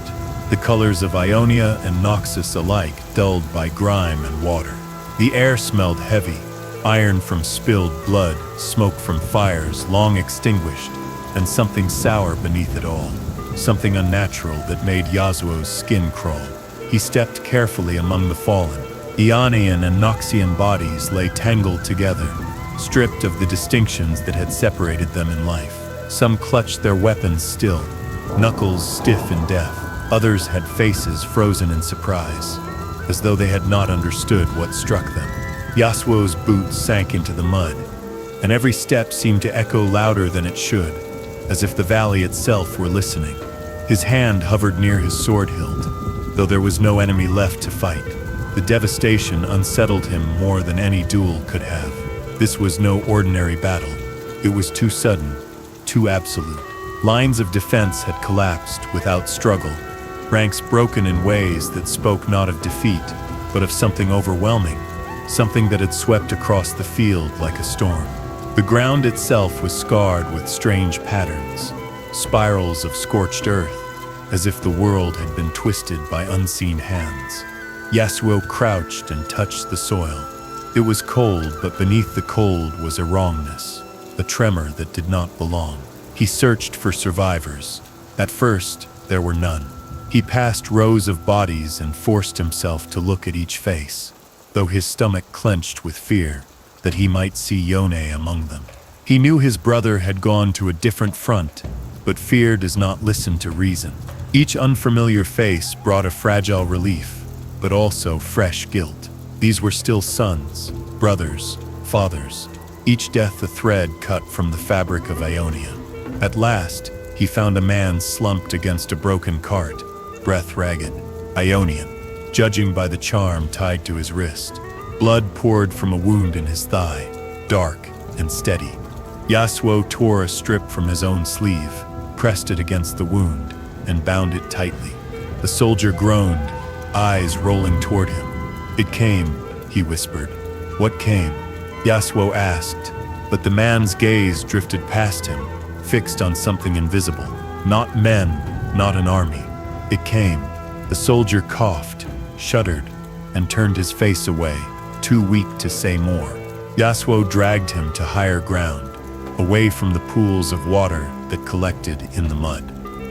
the colors of Ionia and Noxus alike dulled by grime and water. The air smelled heavy, iron from spilled blood, smoke from fires long extinguished, and something sour beneath it all, something unnatural that made Yasuo's skin crawl. He stepped carefully among the fallen. Ionian and Noxian bodies lay tangled together, stripped of the distinctions that had separated them in life. Some clutched their weapons still, knuckles stiff in death. Others had faces frozen in surprise, as though they had not understood what struck them. Yasuo's boots sank into the mud, and every step seemed to echo louder than it should, as if the valley itself were listening. His hand hovered near his sword hilt, though there was no enemy left to fight. The devastation unsettled him more than any duel could have. This was no ordinary battle. It was too sudden, too absolute. Lines of defense had collapsed without struggle, ranks broken in ways that spoke not of defeat, but of something overwhelming, something that had swept across the field like a storm. The ground itself was scarred with strange patterns, spirals of scorched earth, as if the world had been twisted by unseen hands. Yasuo crouched and touched the soil. It was cold, but beneath the cold was a wrongness, a tremor that did not belong. He searched for survivors. At first, there were none. He passed rows of bodies and forced himself to look at each face, though his stomach clenched with fear that he might see Yone among them. He knew his brother had gone to a different front, but fear does not listen to reason. Each unfamiliar face brought a fragile relief, but also fresh guilt. These were still sons, brothers, fathers, each death a thread cut from the fabric of Ionia. At last, he found a man slumped against a broken cart, breath ragged, Ionian, judging by the charm tied to his wrist. Blood poured from a wound in his thigh, dark and steady. Yasuo tore a strip from his own sleeve, pressed it against the wound, and bound it tightly. The soldier groaned, eyes rolling toward him. "It came," he whispered. "What came?" Yasuo asked, but the man's gaze drifted past him, fixed on something invisible. Not men, not an army. It came. The soldier coughed, shuddered, and turned his face away, too weak to say more. Yasuo dragged him to higher ground, away from the pools of water that collected in the mud.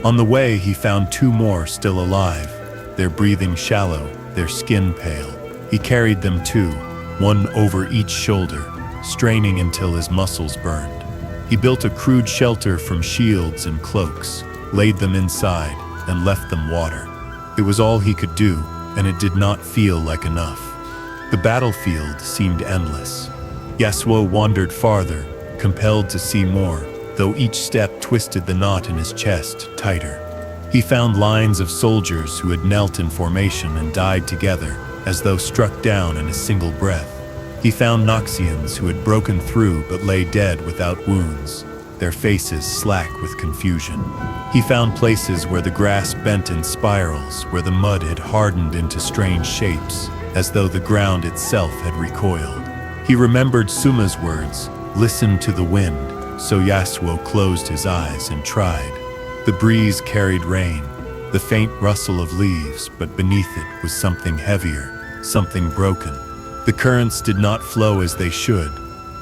On the way, he found two more still alive, their breathing shallow, their skin pale. He carried them too, one over each shoulder, straining until his muscles burned. He built a crude shelter from shields and cloaks, laid them inside, and left them water. It was all he could do, and it did not feel like enough. The battlefield seemed endless. Yasuo wandered farther, compelled to see more, though each step twisted the knot in his chest tighter. He found lines of soldiers who had knelt in formation and died together, as though struck down in a single breath. He found Noxians who had broken through but lay dead without wounds, their faces slack with confusion. He found places where the grass bent in spirals, where the mud had hardened into strange shapes, as though the ground itself had recoiled. He remembered Suma's words, "Listen to the wind," so Yasuo closed his eyes and tried. The breeze carried rain, the faint rustle of leaves, but beneath it was something heavier, something broken. The currents did not flow as they should.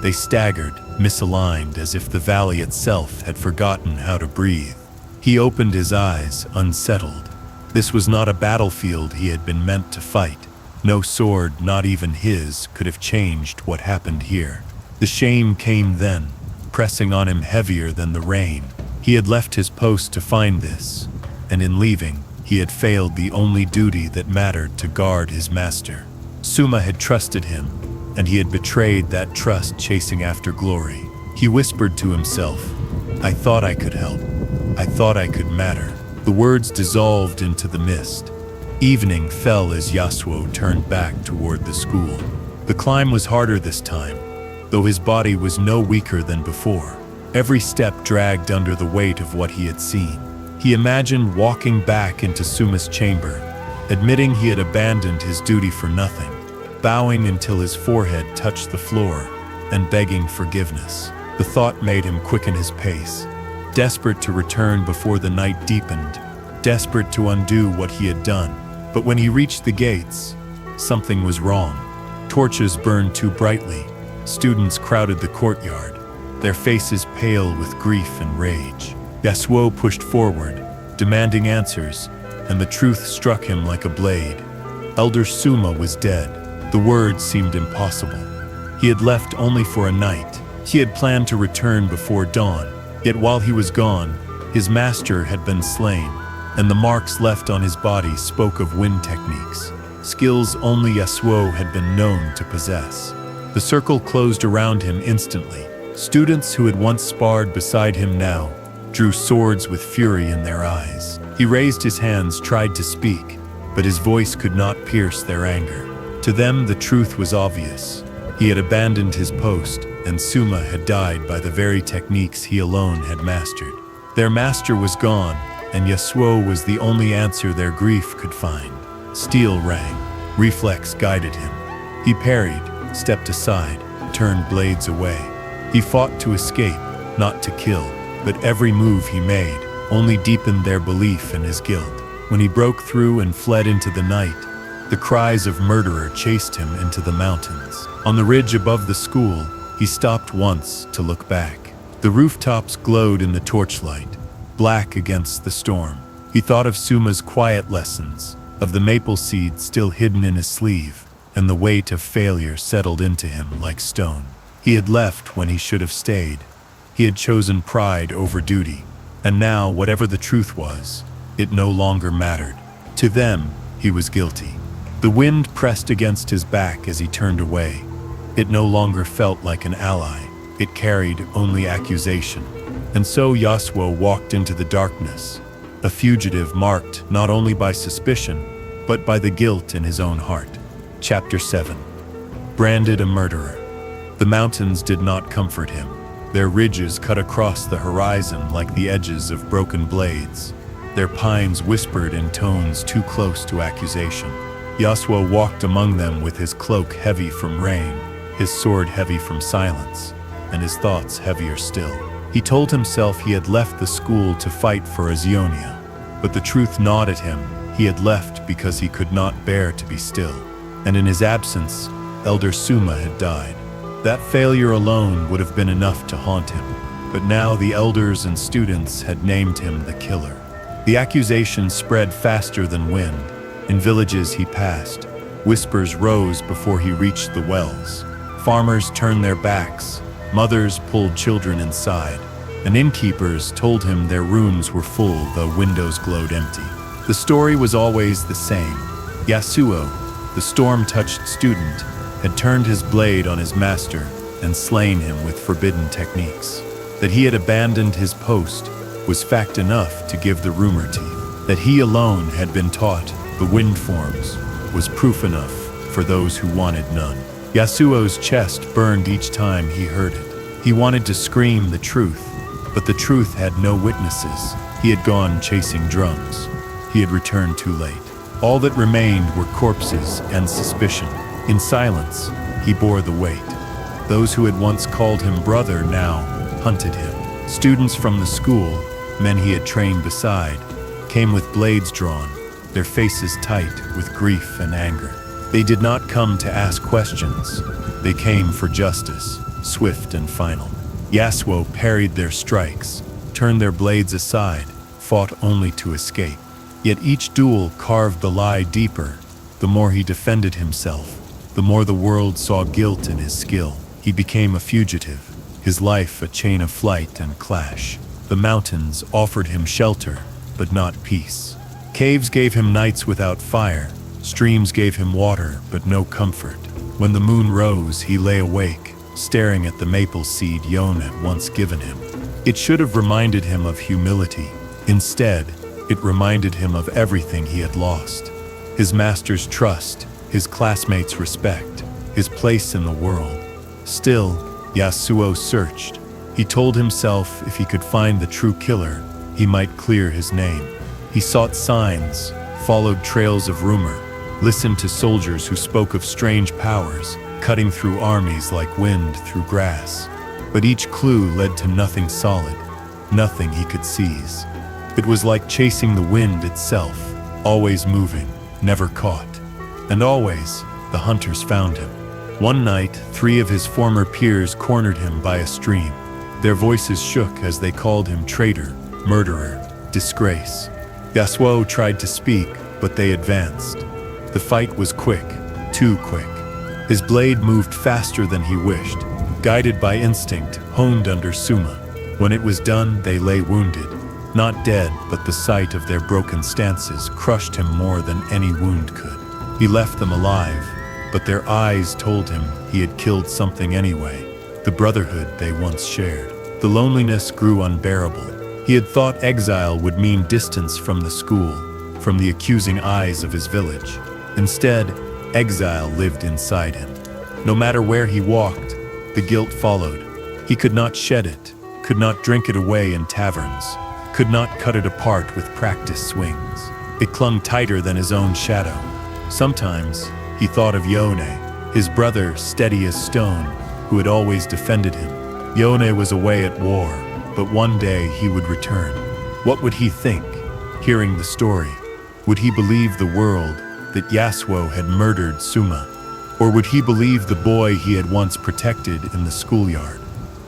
They staggered, misaligned, as if the valley itself had forgotten how to breathe. He opened his eyes, unsettled. This was not a battlefield he had been meant to fight. No sword, not even his, could have changed what happened here. The shame came then, pressing on him heavier than the rain. He had left his post to find this, and in leaving, he had failed the only duty that mattered to guard his master. Suma had trusted him, and he had betrayed that trust chasing after glory. He whispered to himself, I thought I could help. I thought I could matter. The words dissolved into the mist. Evening fell as Yasuo turned back toward the school. The climb was harder this time, though his body was no weaker than before. Every step dragged under the weight of what he had seen. He imagined walking back into Suma's chamber, admitting he had abandoned his duty for nothing, bowing until his forehead touched the floor, and begging forgiveness. The thought made him quicken his pace, desperate to return before the night deepened, desperate to undo what he had done. But when he reached the gates, something was wrong. Torches burned too brightly. Students crowded the courtyard, their faces pale with grief and rage. Yasuo pushed forward, demanding answers, and the truth struck him like a blade. Elder Suma was dead. The words seemed impossible. He had left only for a night. He had planned to return before dawn. Yet while he was gone, his master had been slain, and the marks left on his body spoke of wind techniques, skills only Yasuo had been known to possess. The circle closed around him instantly. Students who had once sparred beside him now drew swords with fury in their eyes. He raised his hands, tried to speak, but his voice could not pierce their anger. To them, the truth was obvious. He had abandoned his post, and Suma had died by the very techniques he alone had mastered. Their master was gone, and Yasuo was the only answer their grief could find. Steel rang. Reflex guided him. He parried, stepped aside, turned blades away. He fought to escape, not to kill, but every move he made only deepened their belief in his guilt. When he broke through and fled into the night, the cries of murderer chased him into the mountains. On the ridge above the school, he stopped once to look back. The rooftops glowed in the torchlight, black against the storm. He thought of Suma's quiet lessons, of the maple seed still hidden in his sleeve, and the weight of failure settled into him like stone. He had left when he should have stayed. He had chosen pride over duty, and now, whatever the truth was, it no longer mattered. To them, he was guilty. The wind pressed against his back as he turned away. It no longer felt like an ally. It carried only accusation. And so Yasuo walked into the darkness, a fugitive marked not only by suspicion, but by the guilt in his own heart. Chapter 7. Branded a murderer. The mountains did not comfort him. Their ridges cut across the horizon like the edges of broken blades. Their pines whispered in tones too close to accusation. Yasuo walked among them with his cloak heavy from rain, his sword heavy from silence, and his thoughts heavier still. He told himself he had left the school to fight for his Ionia, but the truth gnawed at him. He had left because he could not bear to be still, and in his absence, Elder Suma had died. That failure alone would have been enough to haunt him, but now the elders and students had named him the killer. The accusation spread faster than wind. In villages he passed, whispers rose before he reached the wells. Farmers turned their backs, mothers pulled children inside, and innkeepers told him their rooms were full though windows glowed empty. The story was always the same. Yasuo, the storm-touched student, had turned his blade on his master and slain him with forbidden techniques. That he had abandoned his post was fact enough to give the rumor teeth. That he alone had been taught the wind forms was proof enough for those who wanted none. Yasuo's chest burned each time he heard it. He wanted to scream the truth, but the truth had no witnesses. He had gone chasing drums. He had returned too late. All that remained were corpses and suspicion. In silence, he bore the weight. Those who had once called him brother now hunted him. Students from the school, men he had trained beside, came with blades drawn, their faces tight with grief and anger. They did not come to ask questions. They came for justice, swift and final. Yasuo parried their strikes, turned their blades aside, fought only to escape. Yet each duel carved the lie deeper. The more he defended himself, the more the world saw guilt in his skill. He became a fugitive, his life a chain of flight and clash. The mountains offered him shelter, but not peace. Caves gave him nights without fire. Streams gave him water, but no comfort. When the moon rose, he lay awake, staring at the maple seed Yone had once given him. It should have reminded him of humility. Instead, it reminded him of everything he had lost. His master's trust, his classmates' respect, his place in the world. Still, Yasuo searched. He told himself if he could find the true killer, he might clear his name. He sought signs, followed trails of rumor, listened to soldiers who spoke of strange powers, cutting through armies like wind through grass. But each clue led to nothing solid, nothing he could seize. It was like chasing the wind itself, always moving, never caught. And always, the hunters found him. One night, 3 of his former peers cornered him by a stream. Their voices shook as they called him traitor, murderer, disgrace. Yasuo tried to speak, but they advanced. The fight was quick, too quick. His blade moved faster than he wished, guided by instinct, honed under Suma. When it was done, they lay wounded. Not dead, but the sight of their broken stances crushed him more than any wound could. He left them alive, but their eyes told him he had killed something anyway, the brotherhood they once shared. The loneliness grew unbearable. He had thought exile would mean distance from the school, from the accusing eyes of his village. Instead, exile lived inside him. No matter where he walked, the guilt followed. He could not shed it, could not drink it away in taverns, could not cut it apart with practice swings. It clung tighter than his own shadow. Sometimes, he thought of Yone, his brother steady as stone, who had always defended him. Yone was away at war, but one day he would return. What would he think, hearing the story? Would he believe the world that Yasuo had murdered Suma? Or would he believe the boy he had once protected in the schoolyard?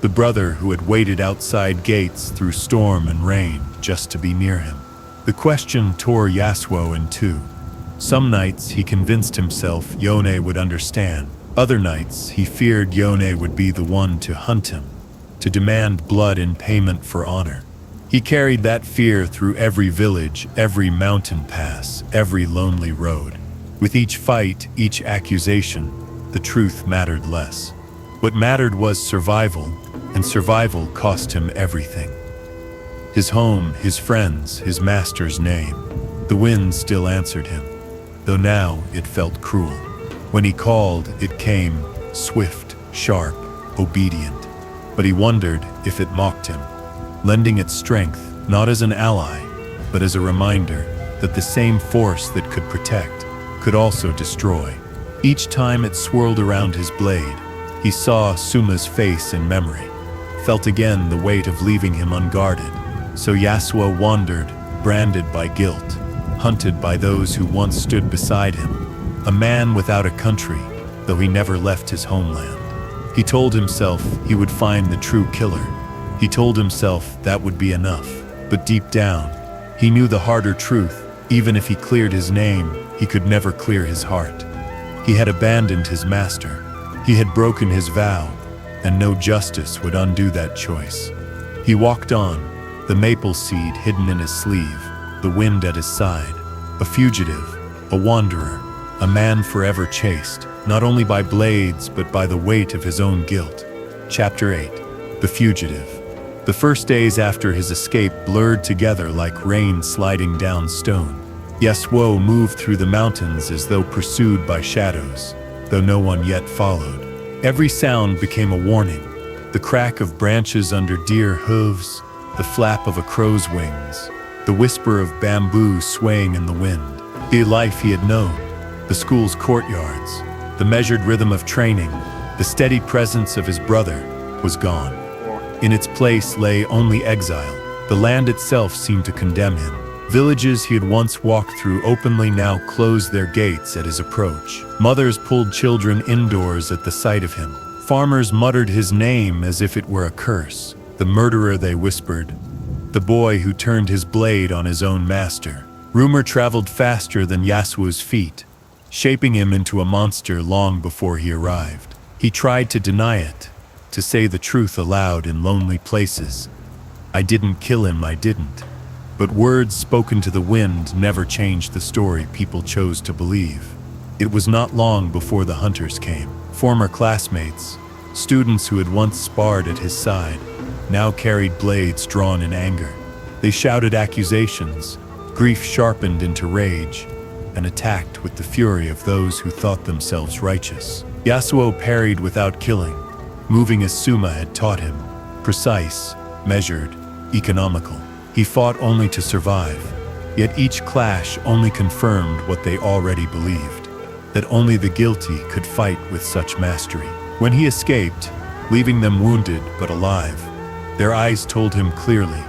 The brother who had waited outside gates through storm and rain just to be near him? The question tore Yasuo in two. Some nights he convinced himself Yone would understand. Other nights he feared Yone would be the one to hunt him, to demand blood in payment for honor. He carried that fear through every village, every mountain pass, every lonely road. With each fight, each accusation, the truth mattered less. What mattered was survival, and survival cost him everything. His home, his friends, his master's name. The wind still answered him, though now it felt cruel. When he called, it came, swift, sharp, obedient. But he wondered if it mocked him, lending its strength not as an ally, but as a reminder that the same force that could protect could also destroy. Each time it swirled around his blade, he saw Suma's face in memory, felt again the weight of leaving him unguarded. So Yasuo wandered, branded by guilt, hunted by those who once stood beside him, a man without a country, though he never left his homeland. He told himself he would find the true killer. He told himself that would be enough. But deep down, he knew the harder truth. Even if he cleared his name, he could never clear his heart. He had abandoned his master. He had broken his vow, and no justice would undo that choice. He walked on, the maple seed hidden in his sleeve, the wind at his side, a fugitive, a wanderer, a man forever chased, not only by blades, but by the weight of his own guilt. Chapter 8. The Fugitive. The first days after his escape blurred together like rain sliding down stone. Yasuo moved through the mountains as though pursued by shadows, though no one yet followed. Every sound became a warning. The crack of branches under deer hooves, the flap of a crow's wings, the whisper of bamboo swaying in the wind. The life he had known, the school's courtyards, the measured rhythm of training, the steady presence of his brother, was gone. In its place lay only exile. The land itself seemed to condemn him. Villages he had once walked through openly now closed their gates at his approach. Mothers pulled children indoors at the sight of him. Farmers muttered his name as if it were a curse. The murderer, they whispered. The boy who turned his blade on his own master. Rumor traveled faster than Yasuo's feet, shaping him into a monster long before he arrived. He tried to deny it, to say the truth aloud in lonely places. I didn't kill him, I didn't. But words spoken to the wind never changed the story people chose to believe. It was not long before the hunters came. Former classmates, students who had once sparred at his side, now carried blades drawn in anger. They shouted accusations, grief sharpened into rage, and attacked with the fury of those who thought themselves righteous. Yasuo parried without killing, moving as Suma had taught him, precise, measured, economical. He fought only to survive, yet each clash only confirmed what they already believed, that only the guilty could fight with such mastery. When he escaped, leaving them wounded but alive, their eyes told him clearly,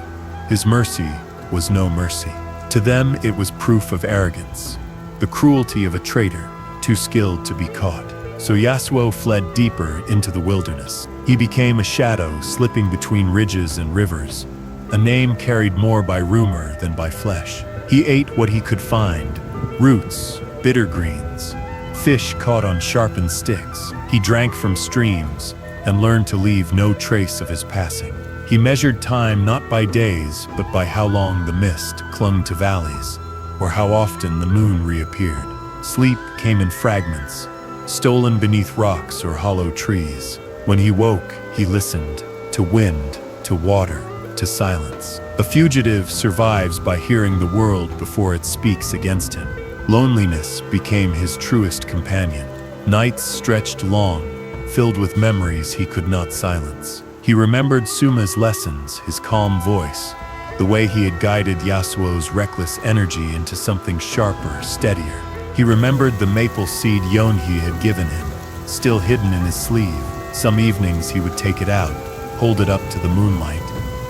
his mercy was no mercy. To them it was proof of arrogance, the cruelty of a traitor, too skilled to be caught. So Yasuo fled deeper into the wilderness. He became a shadow slipping between ridges and rivers, a name carried more by rumor than by flesh. He ate what he could find, roots, bitter greens, fish caught on sharpened sticks. He drank from streams and learned to leave no trace of his passing. He measured time not by days, but by how long the mist clung to valleys, or how often the moon reappeared. Sleep came in fragments, stolen beneath rocks or hollow trees. When he woke, he listened to wind, to water, to silence. A fugitive survives by hearing the world before it speaks against him. Loneliness became his truest companion. Nights stretched long, filled with memories he could not silence. He remembered Suma's lessons, his calm voice, the way he had guided Yasuo's reckless energy into something sharper, steadier. He remembered the maple seed Yone had given him, still hidden in his sleeve. Some evenings he would take it out, hold it up to the moonlight,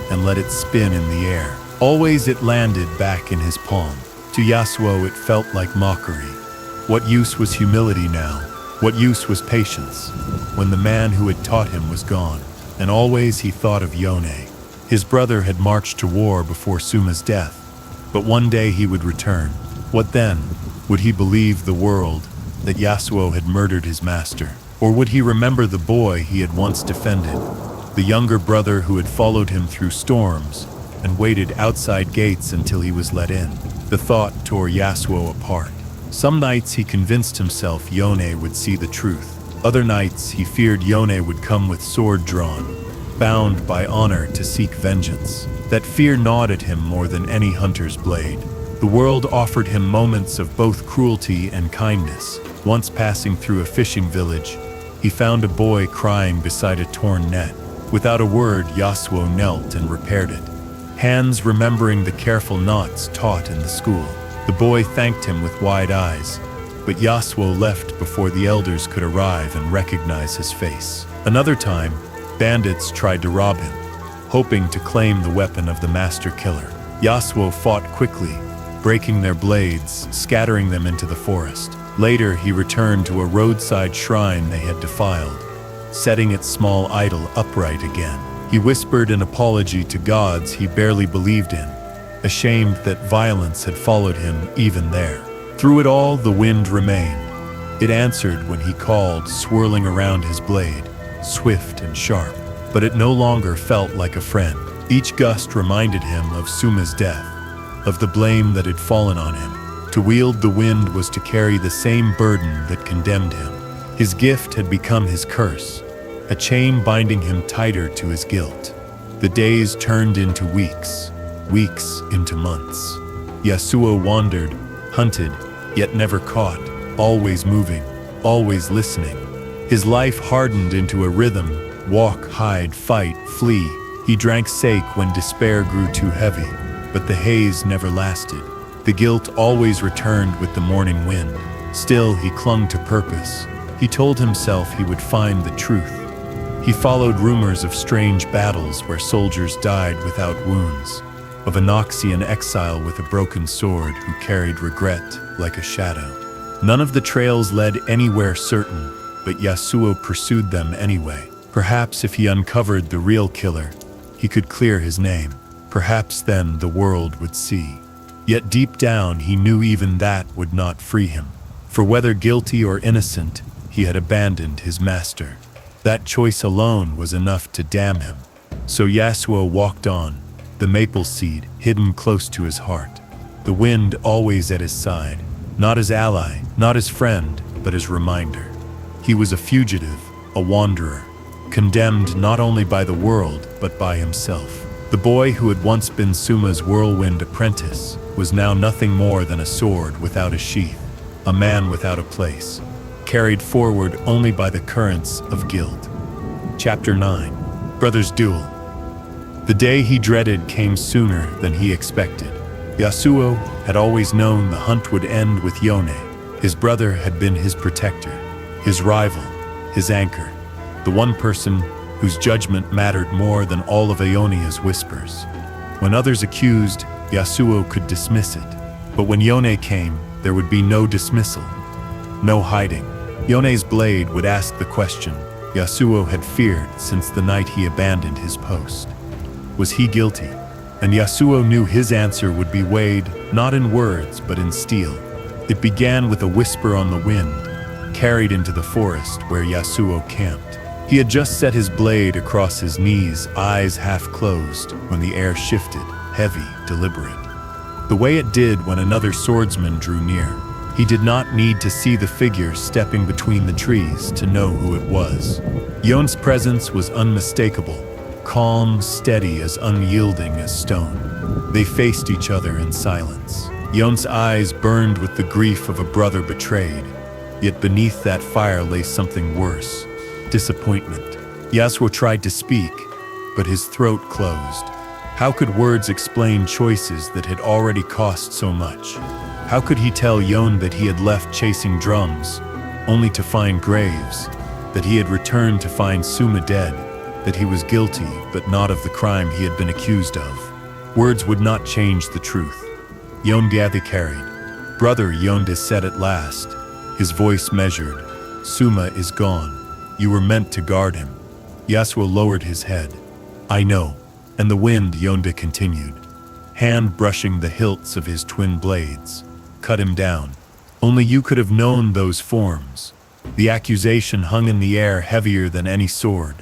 and let it spin in the air. Always it landed back in his palm. To Yasuo it felt like mockery. What use was humility now? What use was patience, when the man who had taught him was gone? And always he thought of Yone. His brother had marched to war before Suma's death, but one day he would return. What then? Would he believe the world that Yasuo had murdered his master? Or would he remember the boy he had once defended, the younger brother who had followed him through storms and waited outside gates until he was let in? The thought tore Yasuo apart. Some nights he convinced himself Yone would see the truth. Other nights he feared Yone would come with sword drawn, bound by honor to seek vengeance. That fear gnawed at him more than any hunter's blade. The world offered him moments of both cruelty and kindness. Once passing through a fishing village, he found a boy crying beside a torn net. Without a word, Yasuo knelt and repaired it, hands remembering the careful knots taught in the school. The boy thanked him with wide eyes, but Yasuo left before the elders could arrive and recognize his face. Another time, bandits tried to rob him, hoping to claim the weapon of the master killer. Yasuo fought quickly, breaking their blades, scattering them into the forest. Later, he returned to a roadside shrine they had defiled, setting its small idol upright again. He whispered an apology to gods he barely believed in, ashamed that violence had followed him even there. Through it all, the wind remained. It answered when he called, swirling around his blade, swift and sharp. But it no longer felt like a friend. Each gust reminded him of Suma's death, of the blame that had fallen on him. To wield the wind was to carry the same burden that condemned him. His gift had become his curse, a chain binding him tighter to his guilt. The days turned into weeks, weeks into months. Yasuo wandered, hunted, yet never caught, always moving, always listening. His life hardened into a rhythm: walk, hide, fight, flee. He drank sake when despair grew too heavy, but the haze never lasted. The guilt always returned with the morning wind. Still, he clung to purpose. He told himself he would find the truth. He followed rumors of strange battles where soldiers died without wounds, of a Noxian exile with a broken sword who carried regret like a shadow. None of the trails led anywhere certain, but Yasuo pursued them anyway. Perhaps if he uncovered the real killer, he could clear his name. Perhaps then the world would see. Yet deep down he knew even that would not free him. For whether guilty or innocent, he had abandoned his master. That choice alone was enough to damn him. So Yasuo walked on, the maple seed hidden close to his heart, the wind always at his side, not as ally, not as friend, but as reminder. He was a fugitive, a wanderer, condemned not only by the world, but by himself. The boy who had once been Suma's whirlwind apprentice was now nothing more than a sword without a sheath, a man without a place, carried forward only by the currents of guilt. Chapter 9. Brothers' Duel. The day he dreaded came sooner than he expected. Yasuo had always known the hunt would end with Yone. His brother had been his protector, his rival, his anchor, the one person whose judgment mattered more than all of Ionia's whispers. When others accused, Yasuo could dismiss it. But when Yone came, there would be no dismissal, no hiding. Yone's blade would ask the question Yasuo had feared since the night he abandoned his post. Was he guilty? And Yasuo knew his answer would be weighed not in words but in steel. It began with a whisper on the wind, carried into the forest where Yasuo camped. He had just set his blade across his knees, eyes half closed, when the air shifted, heavy, deliberate. The way it did when another swordsman drew near. He did not need to see the figure stepping between the trees to know who it was. Yone's presence was unmistakable, calm, steady, as unyielding as stone. They faced each other in silence. Yone's eyes burned with the grief of a brother betrayed, yet beneath that fire lay something worse. Disappointment. Yasuo tried to speak, but his throat closed. How could words explain choices that had already cost so much? How could he tell Yone that he had left chasing drums, only to find graves, that he had returned to find Suma dead, that he was guilty but not of the crime he had been accused of? Words would not change the truth. Yone carried. Brother, Yone said at last, his voice measured. Suma is gone. You were meant to guard him. Yasuo lowered his head. I know. And the wind, Yone continued, hand brushing the hilts of his twin blades, cut him down. Only you could have known those forms. The accusation hung in the air heavier than any sword.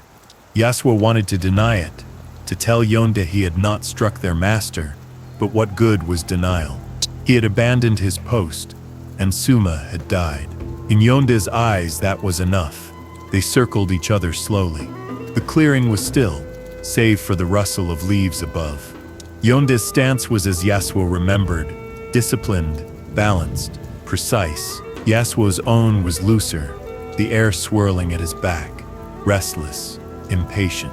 Yasuo wanted to deny it, to tell Yone he had not struck their master, but what good was denial? He had abandoned his post, and Suma had died. In Yone's eyes, that was enough. They circled each other slowly. The clearing was still, save for the rustle of leaves above. Yone's stance was as Yasuo remembered, disciplined, balanced, precise. Yasuo's own was looser, the air swirling at his back, restless, impatient.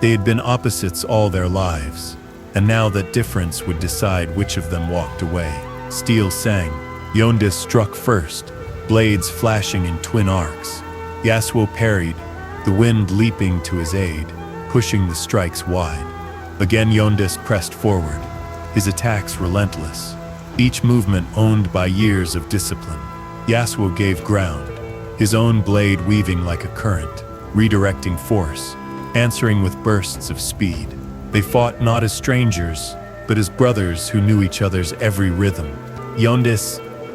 They had been opposites all their lives, and now that difference would decide which of them walked away. Steel sang. Yone struck first, blades flashing in twin arcs. Yasuo parried, the wind leaping to his aid, pushing the strikes wide. Again Yone pressed forward, his attacks relentless, each movement owned by years of discipline. Yasuo gave ground, his own blade weaving like a current, redirecting force, answering with bursts of speed. They fought not as strangers, but as brothers who knew each other's every rhythm. Yone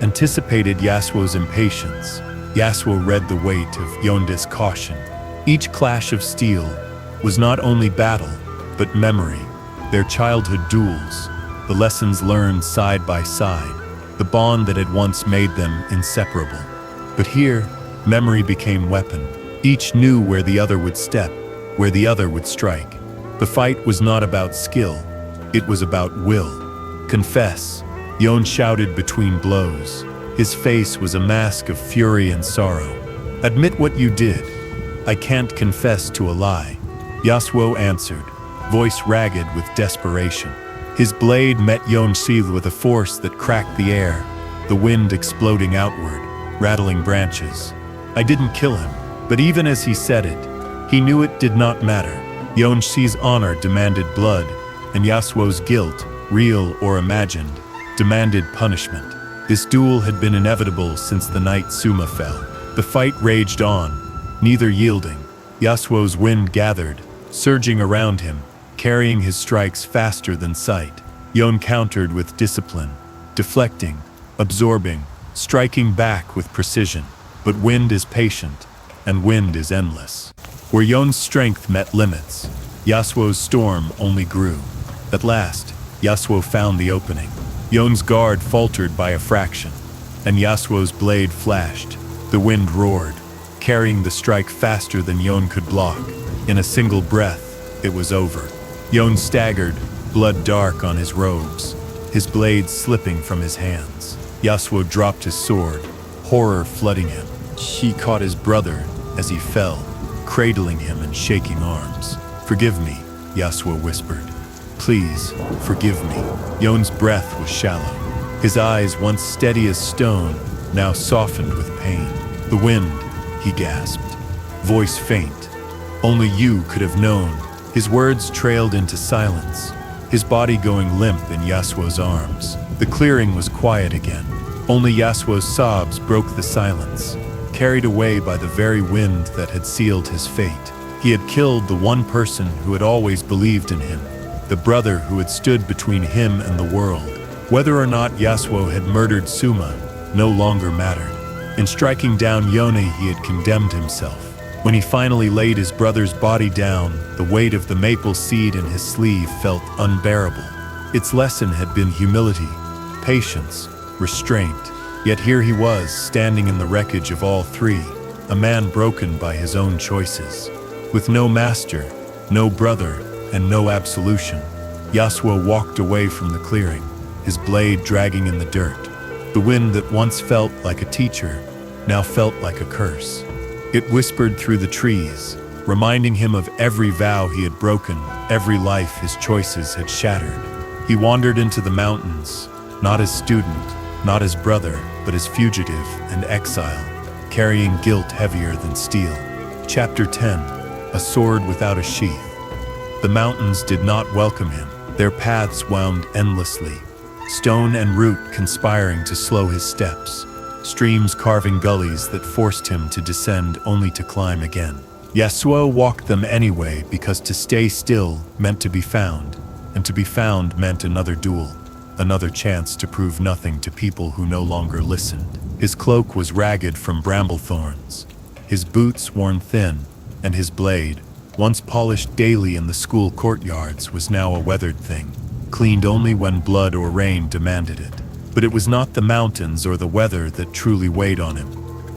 anticipated Yasuo's impatience. Yasuo read the weight of Yone's caution. Each clash of steel was not only battle, but memory, their childhood duels, the lessons learned side by side, the bond that had once made them inseparable. But here, memory became weapon. Each knew where the other would step, where the other would strike. The fight was not about skill, it was about will. Confess, Yone shouted between blows. His face was a mask of fury and sorrow. Admit what you did. I can't confess to a lie. Yasuo answered, voice ragged with desperation. His blade met Yone's with a force that cracked the air, the wind exploding outward, rattling branches. I didn't kill him, but even as he said it, he knew it did not matter. Yone's honor demanded blood, and Yasuo's guilt, real or imagined, demanded punishment. This duel had been inevitable since the night Suma fell. The fight raged on, neither yielding. Yasuo's wind gathered, surging around him, carrying his strikes faster than sight. Yone countered with discipline, deflecting, absorbing, striking back with precision. But wind is patient, and wind is endless. Where Yone's strength met limits, Yasuo's storm only grew. At last, Yasuo found the opening. Yone's guard faltered by a fraction, and Yasuo's blade flashed. The wind roared, carrying the strike faster than Yone could block. In a single breath, it was over. Yone staggered, blood dark on his robes, his blade slipping from his hands. Yasuo dropped his sword, horror flooding him. He caught his brother as he fell, cradling him in shaking arms. "Forgive me," Yasuo whispered. "Please, forgive me." Yone's breath was shallow. His eyes, once steady as stone, now softened with pain. "The wind," he gasped, voice faint. "Only you could have known." His words trailed into silence, his body going limp in Yasuo's arms. The clearing was quiet again. Only Yasuo's sobs broke the silence, carried away by the very wind that had sealed his fate. He had killed the one person who had always believed in him, the brother who had stood between him and the world. Whether or not Yasuo had murdered Suma no longer mattered. In striking down Yone, he had condemned himself. When he finally laid his brother's body down, the weight of the maple seed in his sleeve felt unbearable. Its lesson had been humility, patience, restraint. Yet here he was, standing in the wreckage of all three, a man broken by his own choices. With no master, no brother, and no absolution, Yasuo walked away from the clearing, his blade dragging in the dirt. The wind that once felt like a teacher now felt like a curse. It whispered through the trees, reminding him of every vow he had broken, every life his choices had shattered. He wandered into the mountains, not as student, not as brother, but as fugitive and exile, carrying guilt heavier than steel. Chapter 10: A Sword Without a Sheath. The mountains did not welcome him. Their paths wound endlessly, stone and root conspiring to slow his steps, streams carving gullies that forced him to descend only to climb again. Yasuo walked them anyway because to stay still meant to be found, and to be found meant another duel, another chance to prove nothing to people who no longer listened. His cloak was ragged from bramble thorns, his boots worn thin, and his blade, once polished daily in the school courtyards, was now a weathered thing, cleaned only when blood or rain demanded it. But it was not the mountains or the weather that truly weighed on him.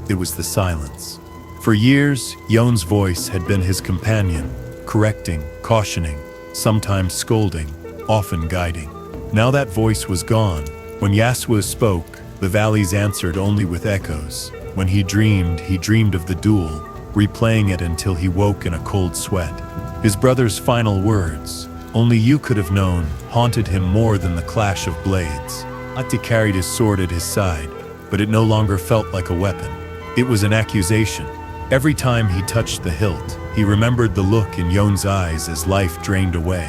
It was the silence. For years, Yone's voice had been his companion, correcting, cautioning, sometimes scolding, often guiding. Now that voice was gone. When Yasuo spoke, the valleys answered only with echoes. When he dreamed of the duel, replaying it until he woke in a cold sweat. His brother's final words, "Only you could have known," haunted him more than the clash of blades. Ati carried his sword at his side, but it no longer felt like a weapon. It was an accusation. Every time he touched the hilt, he remembered the look in Yone's eyes as life drained away.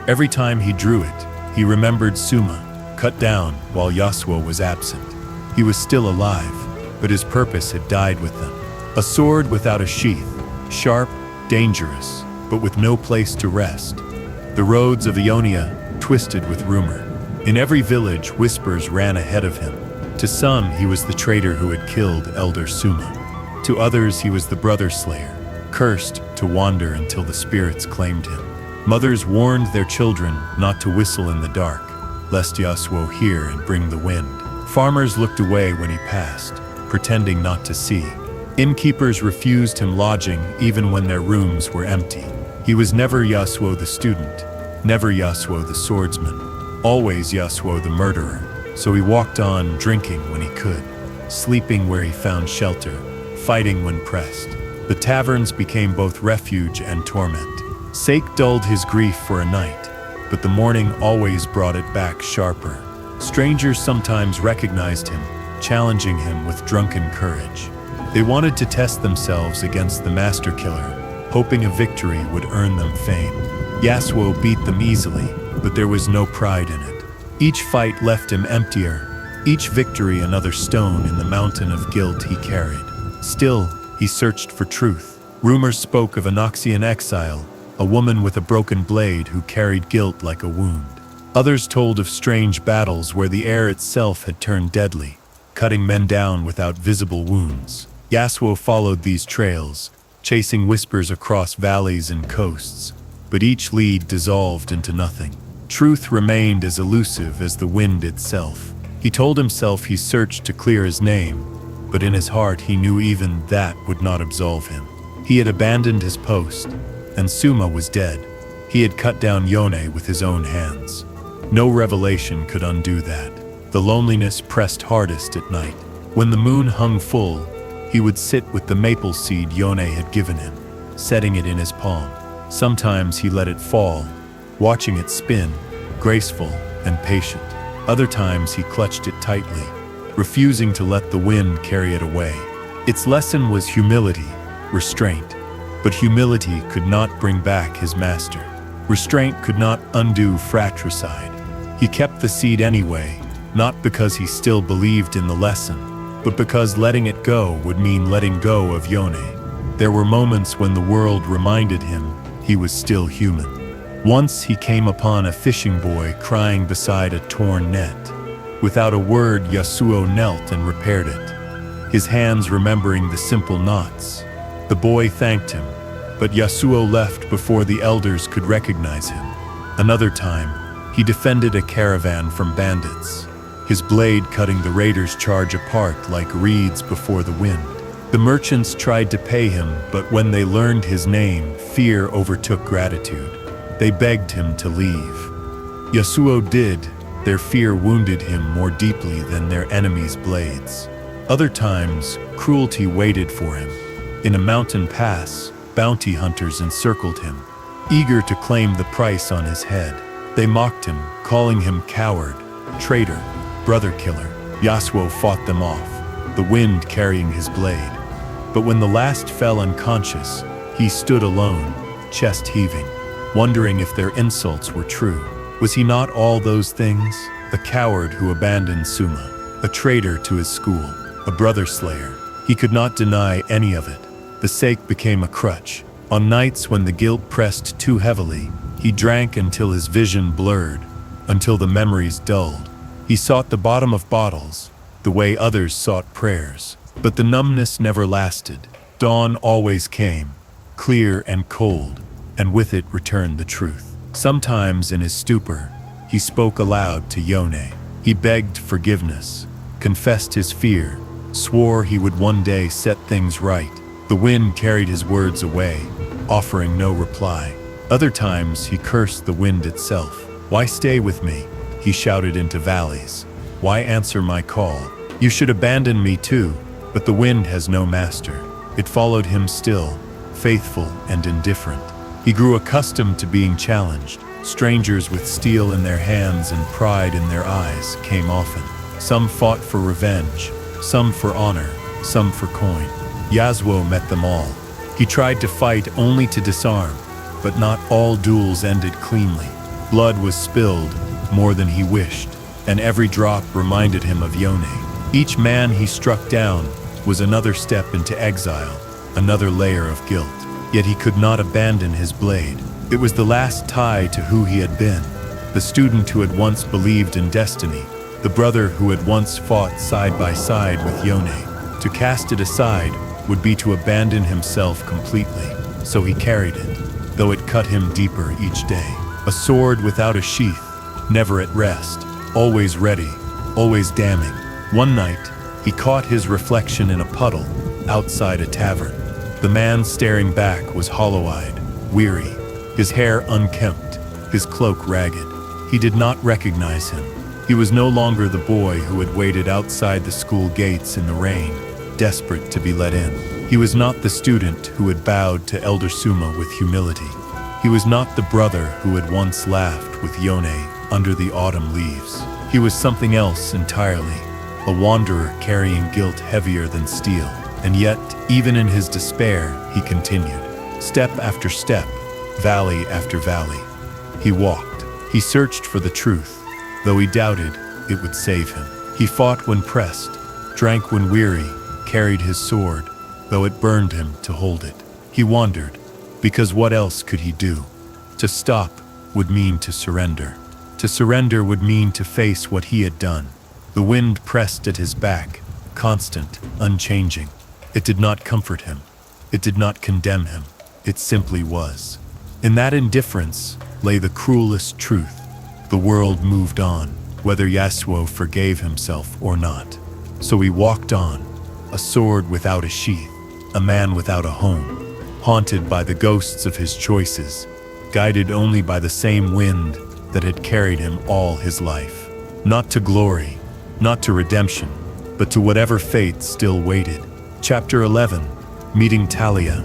Every time he drew it, he remembered Suma, cut down while Yasuo was absent. He was still alive, but his purpose had died with them. A sword without a sheath, sharp, dangerous, but with no place to rest. The roads of Ionia twisted with rumor. In every village, whispers ran ahead of him. To some, he was the traitor who had killed Elder Suma. To others, he was the brother slayer, cursed to wander until the spirits claimed him. Mothers warned their children not to whistle in the dark, lest Yasuo hear and bring the wind. Farmers looked away when he passed, pretending not to see. Innkeepers refused him lodging even when their rooms were empty. He was never Yasuo the student, never Yasuo the swordsman, always Yasuo the murderer. So he walked on, drinking when he could, sleeping where he found shelter, fighting when pressed. The taverns became both refuge and torment. Sake dulled his grief for a night, but the morning always brought it back sharper. Strangers sometimes recognized him, challenging him with drunken courage. They wanted to test themselves against the master killer, hoping a victory would earn them fame. Yasuo beat them easily, but there was no pride in it. Each fight left him emptier, each victory another stone in the mountain of guilt he carried. Still, he searched for truth. Rumors spoke of a Noxian exile, a woman with a broken blade who carried guilt like a wound. Others told of strange battles where the air itself had turned deadly, cutting men down without visible wounds. Yasuo followed these trails, chasing whispers across valleys and coasts, but each lead dissolved into nothing. Truth remained as elusive as the wind itself. He told himself he searched to clear his name, but in his heart he knew even that would not absolve him. He had abandoned his post, and Suma was dead. He had cut down Yone with his own hands. No revelation could undo that. The loneliness pressed hardest at night. When the moon hung full, he would sit with the maple seed Yone had given him, setting it in his palm. Sometimes he let it fall, watching it spin, graceful and patient. Other times he clutched it tightly, refusing to let the wind carry it away. Its lesson was humility, restraint. But humility could not bring back his master. Restraint could not undo fratricide. He kept the seed anyway, not because he still believed in the lesson, but because letting it go would mean letting go of Yone. There were moments when the world reminded him he was still human. Once he came upon a fishing boy crying beside a torn net. Without a word, Yasuo knelt and repaired it, his hands remembering the simple knots. The boy thanked him, but Yasuo left before the elders could recognize him. Another time, he defended a caravan from bandits, his blade cutting the raiders' charge apart like reeds before the wind. The merchants tried to pay him, but when they learned his name, fear overtook gratitude. They begged him to leave. Yasuo did. Their fear wounded him more deeply than their enemies' blades. Other times, cruelty waited for him. In a mountain pass, bounty hunters encircled him, eager to claim the price on his head. They mocked him, calling him coward, traitor, brother killer. Yasuo fought them off, the wind carrying his blade. But when the last fell unconscious, he stood alone, chest heaving, wondering if their insults were true. Was he not all those things? A coward who abandoned Suma, a traitor to his school, a brother slayer. He could not deny any of it. The sake became a crutch. On nights when the guilt pressed too heavily, he drank until his vision blurred, until the memories dulled. He sought the bottom of bottles, the way others sought prayers. But the numbness never lasted. Dawn always came, clear and cold, and with it returned the truth. Sometimes in his stupor, he spoke aloud to Yone. He begged forgiveness, confessed his fear, swore he would one day set things right. The wind carried his words away, offering no reply. Other times he cursed the wind itself. "Why stay with me?" he shouted into valleys. "Why answer my call? You should abandon me too." But the wind has no master. It followed him still, faithful and indifferent. He grew accustomed to being challenged. Strangers with steel in their hands and pride in their eyes came often. Some fought for revenge, some for honor, some for coin. Yasuo met them all. He tried to fight only to disarm, but not all duels ended cleanly. Blood was spilled, more than he wished, and every drop reminded him of Yone. Each man he struck down was another step into exile, another layer of guilt. Yet he could not abandon his blade. It was the last tie to who he had been, the student who had once believed in destiny, the brother who had once fought side by side with Yone. To cast it aside would be to abandon himself completely, so he carried it, though it cut him deeper each day. A sword without a sheath, never at rest, always ready, always damning. One night, he caught his reflection in a puddle outside a tavern. The man staring back was hollow-eyed, weary, his hair unkempt, his cloak ragged. He did not recognize him. He was no longer the boy who had waited outside the school gates in the rain, desperate to be let in. He was not the student who had bowed to Elder Suma with humility. He was not the brother who had once laughed with Yone under the autumn leaves. He was something else entirely, a wanderer carrying guilt heavier than steel. And yet, even in his despair, he continued. Step after step, valley after valley, he walked. He searched for the truth, though he doubted it would save him. He fought when pressed, drank when weary, carried his sword, though it burned him to hold it. He wandered, because what else could he do? To stop would mean to surrender. To surrender would mean to face what he had done. The wind pressed at his back, constant, unchanging. It did not comfort him. It did not condemn him. It simply was. In that indifference lay the cruelest truth. The world moved on, whether Yasuo forgave himself or not. So he walked on, a sword without a sheath, a man without a home, haunted by the ghosts of his choices, guided only by the same wind that had carried him all his life. Not to glory, not to redemption, but to whatever fate still waited. Chapter 11. Meeting Talia.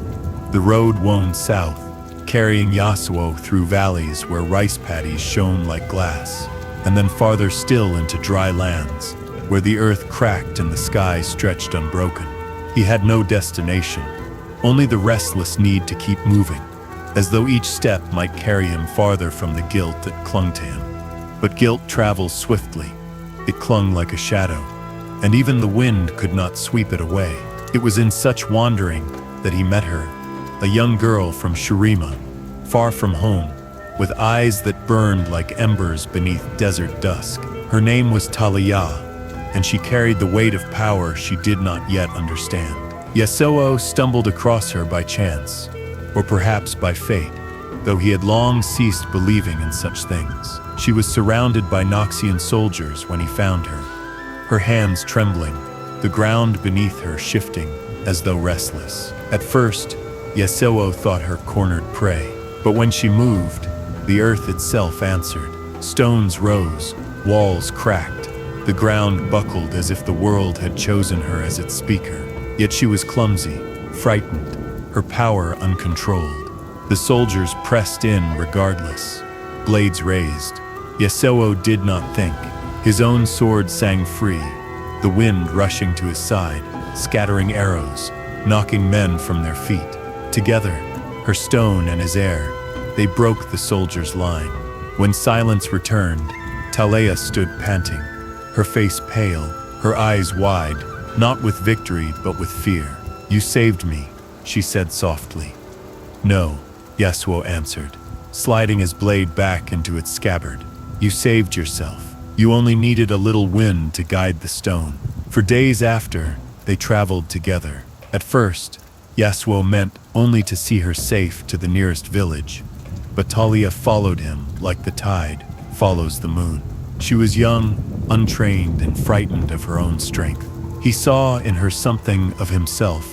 The road wound south, carrying Yasuo through valleys where rice paddies shone like glass, and then farther still into dry lands, where the earth cracked and the sky stretched unbroken. He had no destination, only the restless need to keep moving, as though each step might carry him farther from the guilt that clung to him. But guilt travels swiftly. It clung like a shadow, and even the wind could not sweep it away. It was in such wandering that he met her, a young girl from Shurima, far from home, with eyes that burned like embers beneath desert dusk. Her name was Talia, and she carried the weight of power she did not yet understand. Yasuo stumbled across her by chance, or perhaps by fate, though he had long ceased believing in such things. She was surrounded by Noxian soldiers when he found her, her hands trembling, the ground beneath her shifting as though restless. At first, Yasuo thought her cornered prey, but when she moved, the earth itself answered. Stones rose, walls cracked, the ground buckled as if the world had chosen her as its speaker. Yet she was clumsy, frightened, her power uncontrolled. The soldiers pressed in regardless, blades raised. Yasuo did not think. His own sword sang free, the wind rushing to his side, scattering arrows, knocking men from their feet. Together, her stone and his air, they broke the soldiers' line. When silence returned, Talia stood panting, her face pale, her eyes wide, not with victory but with fear. "You saved me," she said softly. "No," Yasuo answered, sliding his blade back into its scabbard. "You saved yourself. You only needed a little wind to guide the stone." For days after, they traveled together. At first, Yasuo meant only to see her safe to the nearest village, but Talia followed him like the tide follows the moon. She was young, untrained, and frightened of her own strength. He saw in her something of himself,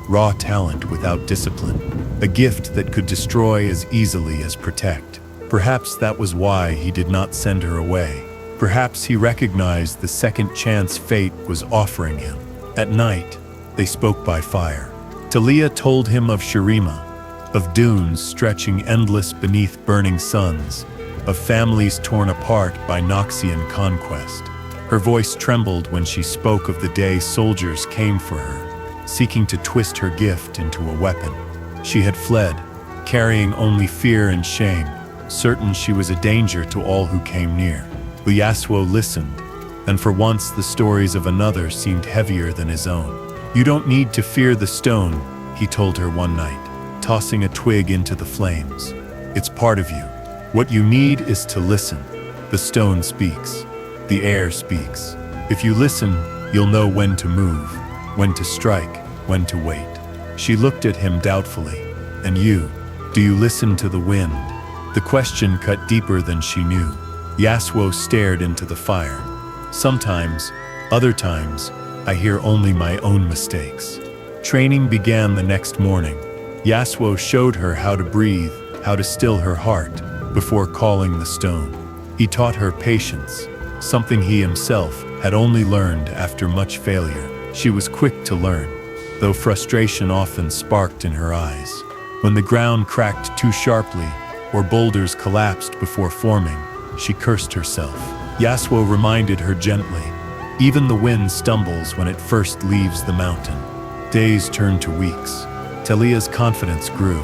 raw talent without discipline, a gift that could destroy as easily as protect. Perhaps that was why he did not send her away. Perhaps he recognized the second chance fate was offering him. At night, they spoke by fire. Talia told him of Shurima, of dunes stretching endless beneath burning suns, of families torn apart by Noxian conquest. Her voice trembled when she spoke of the day soldiers came for her, seeking to twist her gift into a weapon. She had fled, carrying only fear and shame, certain she was a danger to all who came near. But Yasuo listened, and for once the stories of another seemed heavier than his own. "You don't need to fear the stone," he told her one night, tossing a twig into the flames. "It's part of you. What you need is to listen. The stone speaks. The air speaks. If you listen, you'll know when to move, when to strike, when to wait." She looked at him doubtfully. "And you, do you listen to the wind?" The question cut deeper than she knew. Yasuo stared into the fire. "Sometimes, other times, I hear only my own mistakes." Training began the next morning. Yasuo showed her how to breathe, how to still her heart, before calling the stone. He taught her patience, something he himself had only learned after much failure. She was quick to learn, though frustration often sparked in her eyes. When the ground cracked too sharply, or boulders collapsed before forming, she cursed herself. Yasuo reminded her gently, "Even the wind stumbles when it first leaves the mountain." Days turned to weeks. Talia's confidence grew.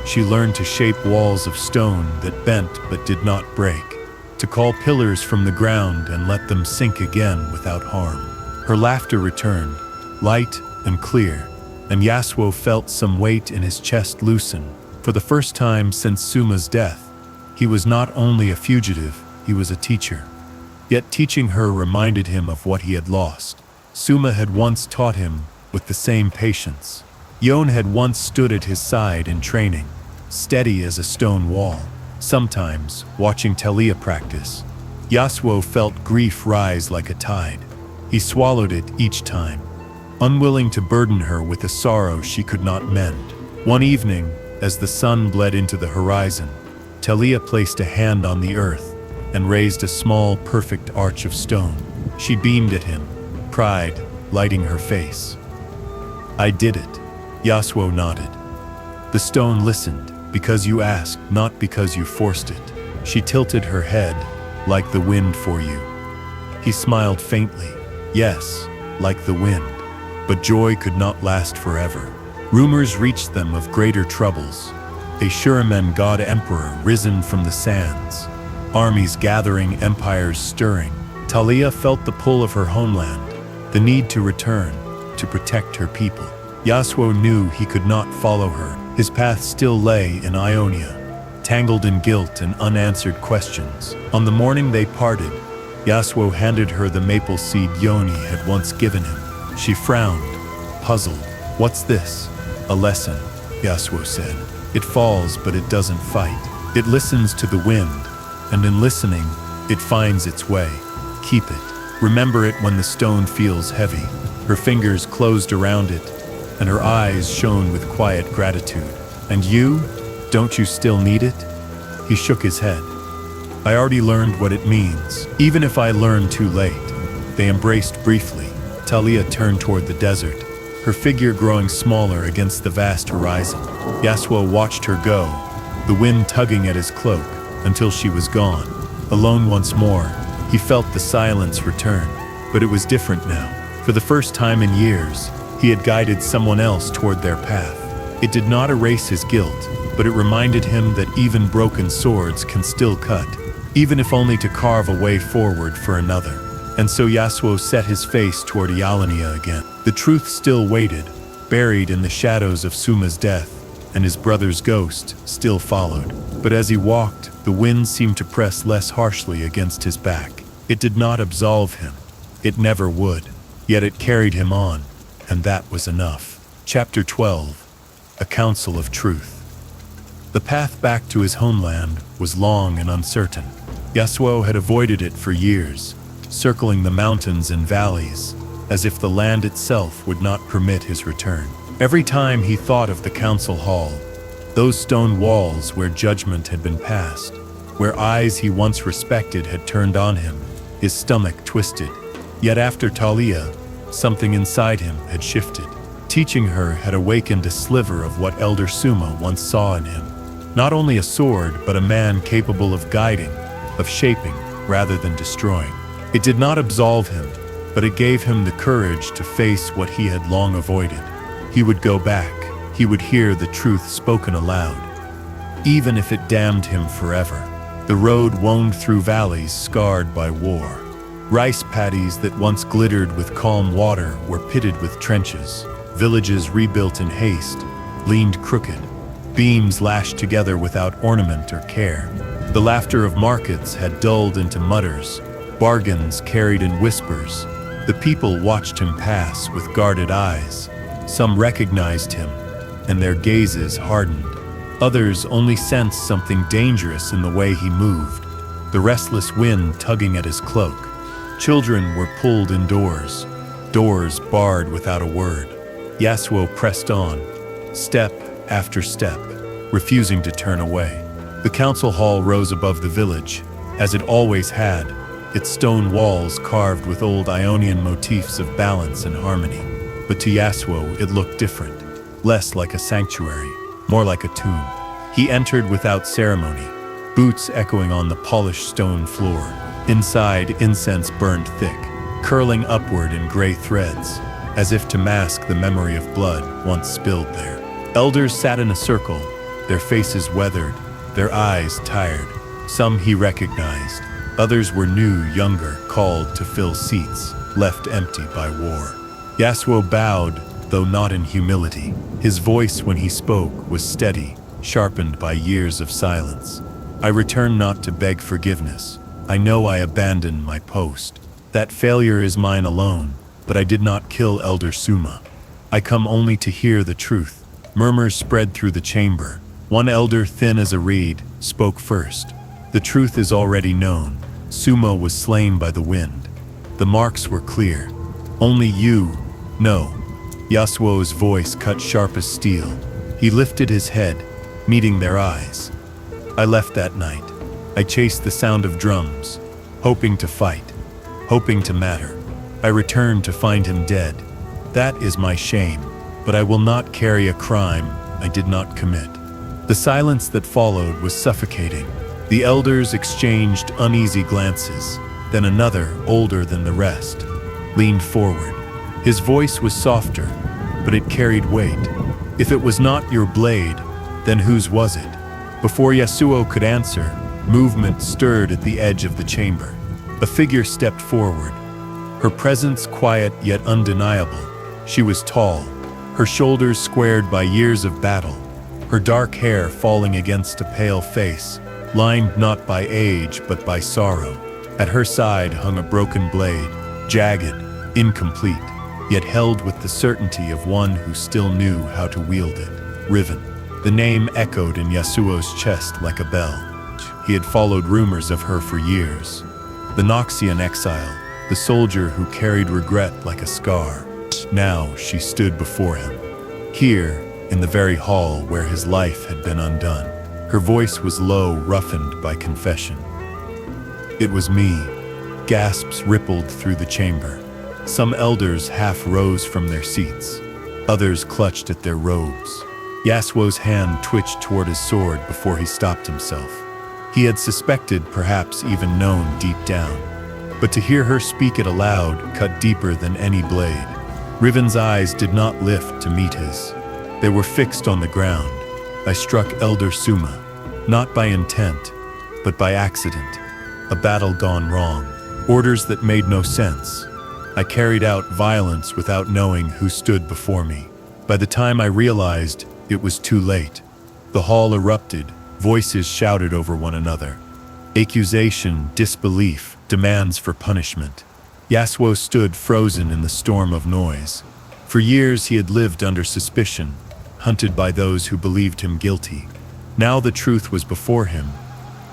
She learned to shape walls of stone that bent but did not break, to call pillars from the ground and let them sink again without harm. Her laughter returned, light and clear, and Yasuo felt some weight in his chest loosen. For the first time since Suma's death, he was not only a fugitive, he was a teacher. Yet teaching her reminded him of what he had lost. Suma had once taught him with the same patience. Yone had once stood at his side in training, steady as a stone wall. Sometimes, watching Talia practice, Yasuo felt grief rise like a tide. He swallowed it each time, unwilling to burden her with a sorrow she could not mend. One evening, as the sun bled into the horizon, Talia placed a hand on the earth and raised a small, perfect arch of stone. She beamed at him, pride lighting her face. "I did it," Yasuo nodded. "The stone listened, because you asked, not because you forced it." She tilted her head, "Like the wind for you." He smiled faintly. "Yes, like the wind." But joy could not last forever. Rumors reached them of greater troubles. A Shuriman god emperor risen from the sands. Armies gathering, empires stirring. Talia felt the pull of her homeland, the need to return, to protect her people. Yasuo knew he could not follow her. His path still lay in Ionia, tangled in guilt and unanswered questions. On the morning they parted, Yasuo handed her the maple seed Yone had once given him. She frowned, puzzled. "What's this?" "A lesson," Yasuo said. "It falls, but it doesn't fight. It listens to the wind, and in listening, it finds its way. Keep it. Remember it when the stone feels heavy." Her fingers closed around it, and her eyes shone with quiet gratitude. "And you? Don't you still need it?" He shook his head. "I already learned what it means, even if I learn too late." They embraced briefly. Talia turned toward the desert, her figure growing smaller against the vast horizon. Yasuo watched her go, the wind tugging at his cloak, until she was gone. Alone once more, he felt the silence return. But it was different now. For the first time in years, he had guided someone else toward their path. It did not erase his guilt, but it reminded him that even broken swords can still cut, even if only to carve a way forward for another. And so Yasuo set his face toward Ionia again. The truth still waited, buried in the shadows of Suma's death, and his brother's ghost still followed. But as he walked, the wind seemed to press less harshly against his back. It did not absolve him. It never would. Yet it carried him on, and that was enough. Chapter 12. A Council of Truth. The path back to his homeland was long and uncertain. Yasuo had avoided it for years, circling the mountains and valleys, as if the land itself would not permit his return. Every time he thought of the council hall, those stone walls where judgment had been passed, where eyes he once respected had turned on him, his stomach twisted. Yet after Talia, something inside him had shifted. Teaching her had awakened a sliver of what Elder Suma once saw in him. Not only a sword, but a man capable of guiding, of shaping, rather than destroying. It did not absolve him, but it gave him the courage to face what he had long avoided. He would go back. He would hear the truth spoken aloud, even if it damned him forever. The road wound through valleys scarred by war. Rice paddies that once glittered with calm water were pitted with trenches. Villages rebuilt in haste leaned crooked, beams lashed together without ornament or care. The laughter of markets had dulled into mutters, bargains carried in whispers. The people watched him pass with guarded eyes. Some recognized him, and their gazes hardened. Others only sensed something dangerous in the way he moved, the restless wind tugging at his cloak. Children were pulled indoors, doors barred without a word. Yasuo pressed on, step after step, refusing to turn away. The council hall rose above the village, as it always had, its stone walls carved with old Ionian motifs of balance and harmony. But to Yasuo it looked different, less like a sanctuary, more like a tomb. He entered without ceremony, boots echoing on the polished stone floor. Inside, incense burned thick, curling upward in gray threads, as if to mask the memory of blood once spilled there. Elders sat in a circle, their faces weathered, their eyes tired. Some he recognized, others were new, younger, called to fill seats, left empty by war. Yasuo bowed, though not in humility. His voice when he spoke was steady, sharpened by years of silence. "I return not to beg forgiveness. I know I abandoned my post. That failure is mine alone, but I did not kill Elder Suma. I come only to hear the truth." Murmurs spread through the chamber. One elder, thin as a reed, spoke first. "The truth is already known. Suma was slain by the wind. The marks were clear. Only you know." Yasuo's voice cut sharp as steel. He lifted his head, meeting their eyes. I left that night. I chased the sound of drums, hoping to fight, hoping to matter. I returned to find him dead. That is my shame, but I will not carry a crime I did not commit. The silence that followed was suffocating. The elders exchanged uneasy glances. Then another, older than the rest, leaned forward. His voice was softer, but it carried weight. If it was not your blade, then whose was it? Before Yasuo could answer, movement stirred at the edge of the chamber. A figure stepped forward, her presence quiet yet undeniable. She was tall, her shoulders squared by years of battle, her dark hair falling against a pale face, lined not by age but by sorrow. At her side hung a broken blade, jagged, incomplete, yet held with the certainty of one who still knew how to wield it. Riven. The name echoed in Yasuo's chest like a bell. He had followed rumors of her for years. The Noxian exile, the soldier who carried regret like a scar. Now she stood before him. Here, in the very hall where his life had been undone. Her voice was low, roughened by confession. It was me. Gasps rippled through the chamber. Some elders half rose from their seats. Others clutched at their robes. Yasuo's hand twitched toward his sword before he stopped himself. He had suspected, perhaps even known deep down. But to hear her speak it aloud cut deeper than any blade. Riven's eyes did not lift to meet his. They were fixed on the ground. I struck Elder Suma, not by intent, but by accident. A battle gone wrong. Orders that made no sense. I carried out violence without knowing who stood before me. By the time I realized, it was too late. The hall erupted, voices shouted over one another. Accusation, disbelief, demands for punishment. Yasuo stood frozen in the storm of noise. For years he had lived under suspicion, hunted by those who believed him guilty. Now the truth was before him,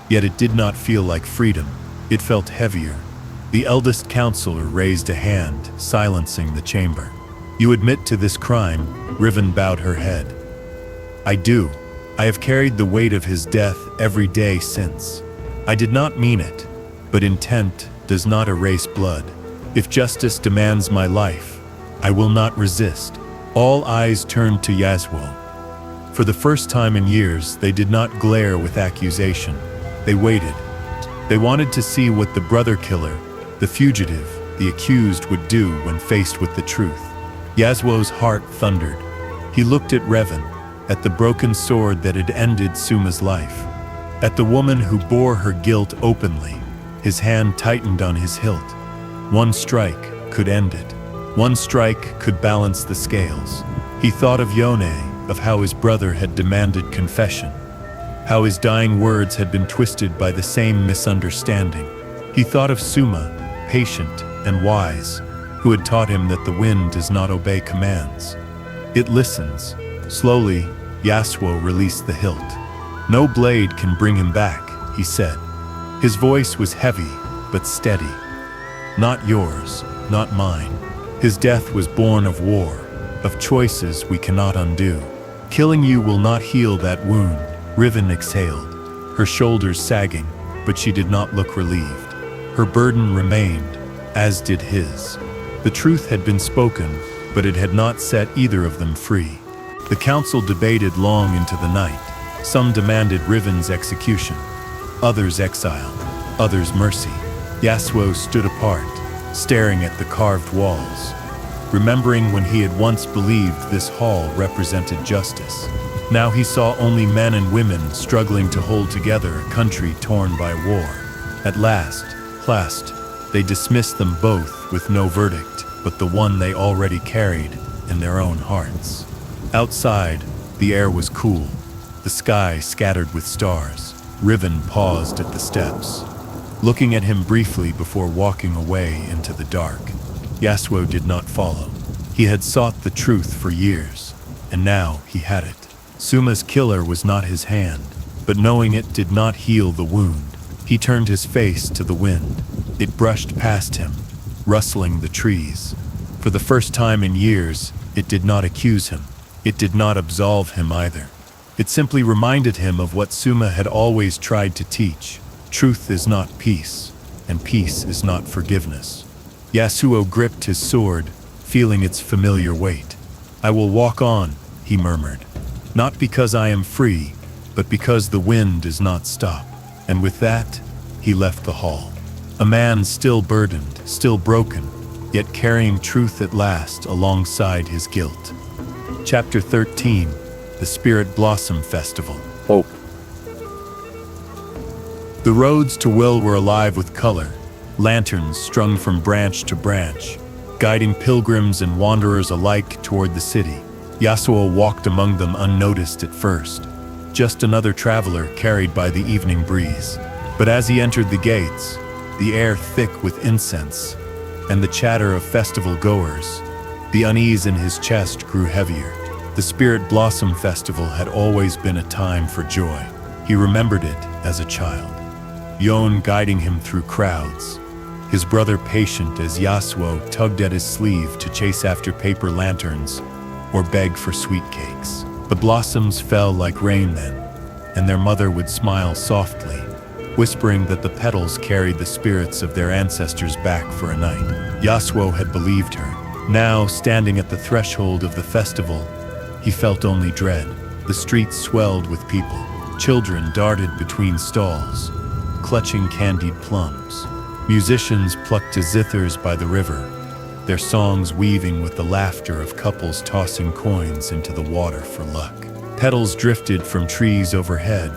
yet it did not feel like freedom. It felt heavier. The eldest counselor raised a hand, silencing the chamber. You admit to this crime? Riven bowed her head. I do. I have carried the weight of his death every day since. I did not mean it, but intent does not erase blood. If justice demands my life, I will not resist. All eyes turned to Yasuo. For the first time in years, they did not glare with accusation. They waited. They wanted to see what the brother killer, the fugitive, the accused would do when faced with the truth. Yasuo's heart thundered. He looked at Riven, at the broken sword that had ended Suma's life, at the woman who bore her guilt openly. His hand tightened on his hilt. One strike could end it. One strike could balance the scales. He thought of Yone, of how his brother had demanded confession, how his dying words had been twisted by the same misunderstanding. He thought of Suma, patient and wise, who had taught him that the wind does not obey commands. It listens. Slowly, Yasuo released the hilt. No blade can bring him back, he said. His voice was heavy, but steady. Not yours, not mine. His death was born of war, of choices we cannot undo. Killing you will not heal that wound. Riven exhaled, her shoulders sagging, but she did not look relieved. Her burden remained, as did his. The truth had been spoken, but it had not set either of them free. The council debated long into the night. Some demanded Riven's execution, others exile, others mercy. Yasuo stood apart, staring at the carved walls, remembering when he had once believed this hall represented justice. Now he saw only men and women struggling to hold together a country torn by war. At last, they dismissed them both with no verdict, but the one they already carried in their own hearts. Outside, the air was cool, the sky scattered with stars. Riven paused at the steps, looking at him briefly before walking away into the dark. Yasuo did not follow. He had sought the truth for years, and now he had it. Suma's killer was not his hand, but knowing it did not heal the wound. He turned his face to the wind. It brushed past him, rustling the trees. For the first time in years, it did not accuse him. It did not absolve him either. It simply reminded him of what Suma had always tried to teach. Truth is not peace, and peace is not forgiveness. Yasuo gripped his sword, feeling its familiar weight. "I will walk on," he murmured. "Not because I am free, but because the wind does not stop." And with that, he left the hall. A man still burdened, still broken, yet carrying truth at last alongside his guilt. Chapter 13. The Spirit Blossom Festival. Hope. The roads to Will were alive with color, lanterns strung from branch to branch, guiding pilgrims and wanderers alike toward the city. Yasuo walked among them unnoticed at first, just another traveler carried by the evening breeze. But as he entered the gates, the air thick with incense, and the chatter of festival goers, the unease in his chest grew heavier. The Spirit Blossom Festival had always been a time for joy. He remembered it as a child. Yone guiding him through crowds, his brother patient as Yasuo tugged at his sleeve to chase after paper lanterns or beg for sweet cakes. The blossoms fell like rain then, and their mother would smile softly, whispering that the petals carried the spirits of their ancestors back for a night. Yasuo had believed her. Now, standing at the threshold of the festival, he felt only dread. The streets swelled with people. Children darted between stalls, clutching candied plums. Musicians plucked zithers by the river, their songs weaving with the laughter of couples tossing coins into the water for luck. Petals drifted from trees overhead,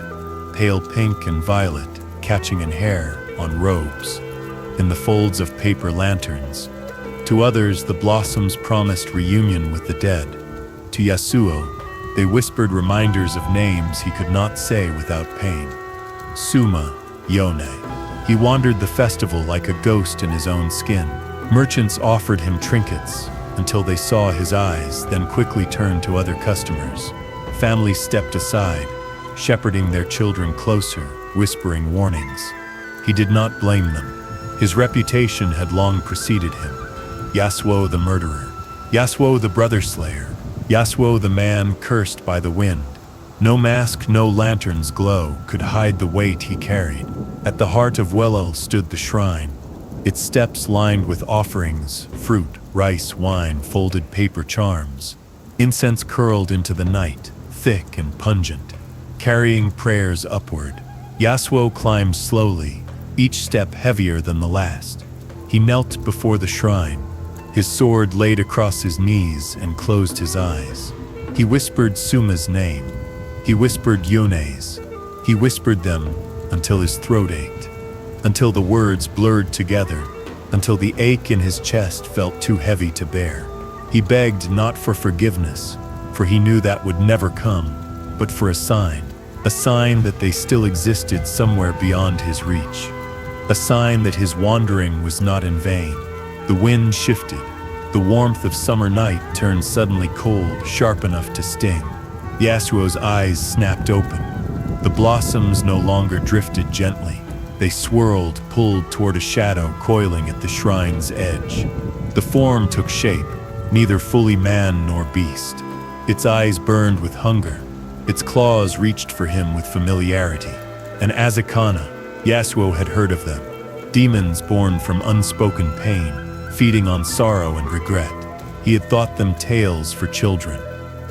pale pink and violet, catching in hair, on robes, in the folds of paper lanterns. To others, the blossoms promised reunion with the dead. To Yasuo, they whispered reminders of names he could not say without pain. Suma, Yone. He wandered the festival like a ghost in his own skin. Merchants offered him trinkets until they saw his eyes, then quickly turned to other customers. Families stepped aside, shepherding their children closer, whispering warnings. He did not blame them. His reputation had long preceded him. Yasuo the murderer. Yasuo the brother slayer. Yasuo the man cursed by the wind. No mask, no lantern's glow could hide the weight he carried. At the heart of Wellel stood the shrine, its steps lined with offerings, fruit, rice, wine, folded paper charms. Incense curled into the night, thick and pungent, carrying prayers upward. Yasuo climbed slowly, each step heavier than the last. He knelt before the shrine, his sword laid across his knees, and closed his eyes. He whispered Suma's name. He whispered Yone's. He whispered them until his throat ached, until the words blurred together, until the ache in his chest felt too heavy to bear. He begged not for forgiveness, for he knew that would never come, but for a sign that they still existed somewhere beyond his reach, a sign that his wandering was not in vain. The wind shifted. The warmth of summer night turned suddenly cold, sharp enough to sting. Yasuo's eyes snapped open. The blossoms no longer drifted gently. They swirled, pulled toward a shadow coiling at the shrine's edge. The form took shape, neither fully man nor beast. Its eyes burned with hunger. Its claws reached for him with familiarity. An Azakana, Yasuo had heard of them. Demons born from unspoken pain, feeding on sorrow and regret. He had thought them tales for children.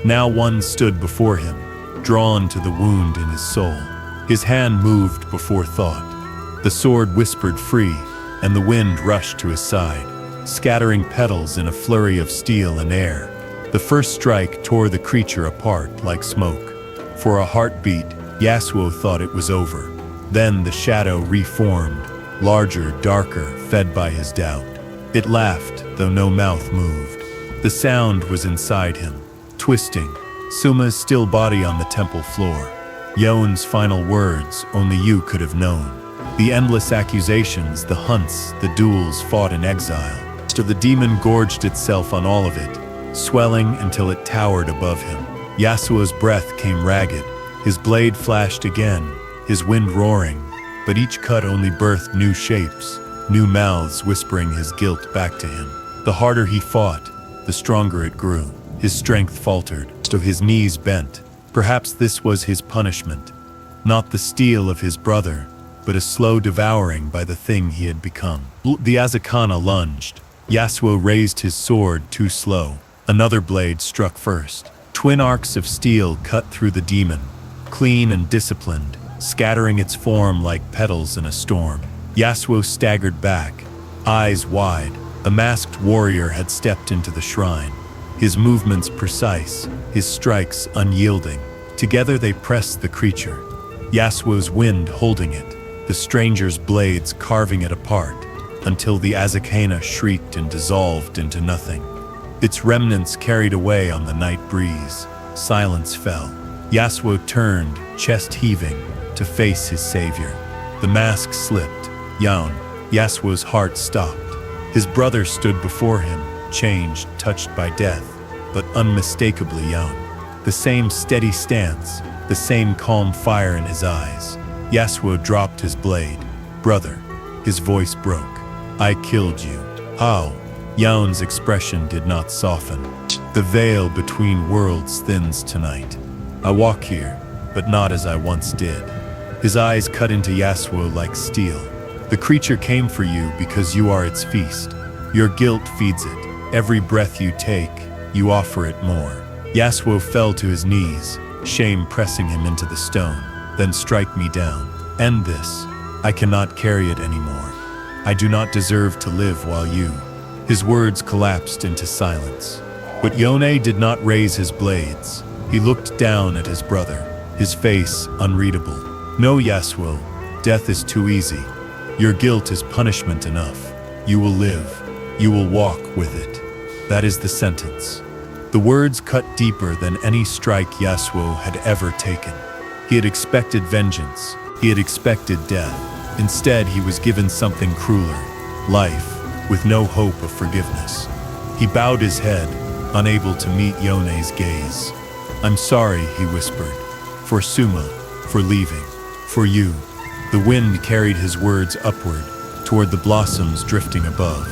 Now one stood before him, drawn to the wound in his soul. His hand moved before thought. The sword whispered free, and the wind rushed to his side, scattering petals in a flurry of steel and air. The first strike tore the creature apart like smoke. For a heartbeat, Yasuo thought it was over. Then the shadow reformed, larger, darker, fed by his doubt. It laughed, though no mouth moved. The sound was inside him, twisting, Suma's still body on the temple floor. Yone's final words only you could have known. The endless accusations, the hunts, the duels fought in exile. So the demon gorged itself on all of it, swelling until it towered above him. Yasuo's breath came ragged. His blade flashed again, his wind roaring, but each cut only birthed new shapes, new mouths whispering his guilt back to him. The harder he fought, the stronger it grew. His strength faltered, So his knees bent. Perhaps this was his punishment. Not the steel of his brother, but a slow devouring by the thing he had become. The Azakana lunged. Yasuo raised his sword too slow. Another blade struck first. Twin arcs of steel cut through the demon, clean and disciplined, scattering its form like petals in a storm. Yasuo staggered back, eyes wide. A masked warrior had stepped into the shrine. His movements precise, his strikes unyielding. Together they pressed the creature. Yasuo's wind holding it, the stranger's blades carving it apart, until the Azakana shrieked and dissolved into nothing. Its remnants carried away on the night breeze. Silence fell. Yasuo turned, chest heaving, to face his savior. The mask slipped. Yone, Yasuo's heart stopped. His brother stood before him, changed, touched by death, but unmistakably Yone. The same steady stance, the same calm fire in his eyes. Yasuo dropped his blade. "Brother," his voice broke. "I killed you." "How?" Yone's expression did not soften. "The veil between worlds thins tonight. I walk here, but not as I once did." His eyes cut into Yasuo like steel. "The creature came for you because you are its feast. Your guilt feeds it. Every breath you take, you offer it more." Yasuo fell to his knees, shame pressing him into the stone. "Then strike me down. End this. I cannot carry it anymore. I do not deserve to live while you." His words collapsed into silence. But Yone did not raise his blades. He looked down at his brother, his face unreadable. "No, Yasuo, death is too easy. Your guilt is punishment enough. You will live. You will walk with it. That is the sentence." The words cut deeper than any strike Yasuo had ever taken. He had expected vengeance. He had expected death. Instead, he was given something crueler, life, with no hope of forgiveness. He bowed his head, unable to meet Yone's gaze. "I'm sorry," he whispered, "for Suma, for leaving, for you." The wind carried his words upward, toward the blossoms drifting above.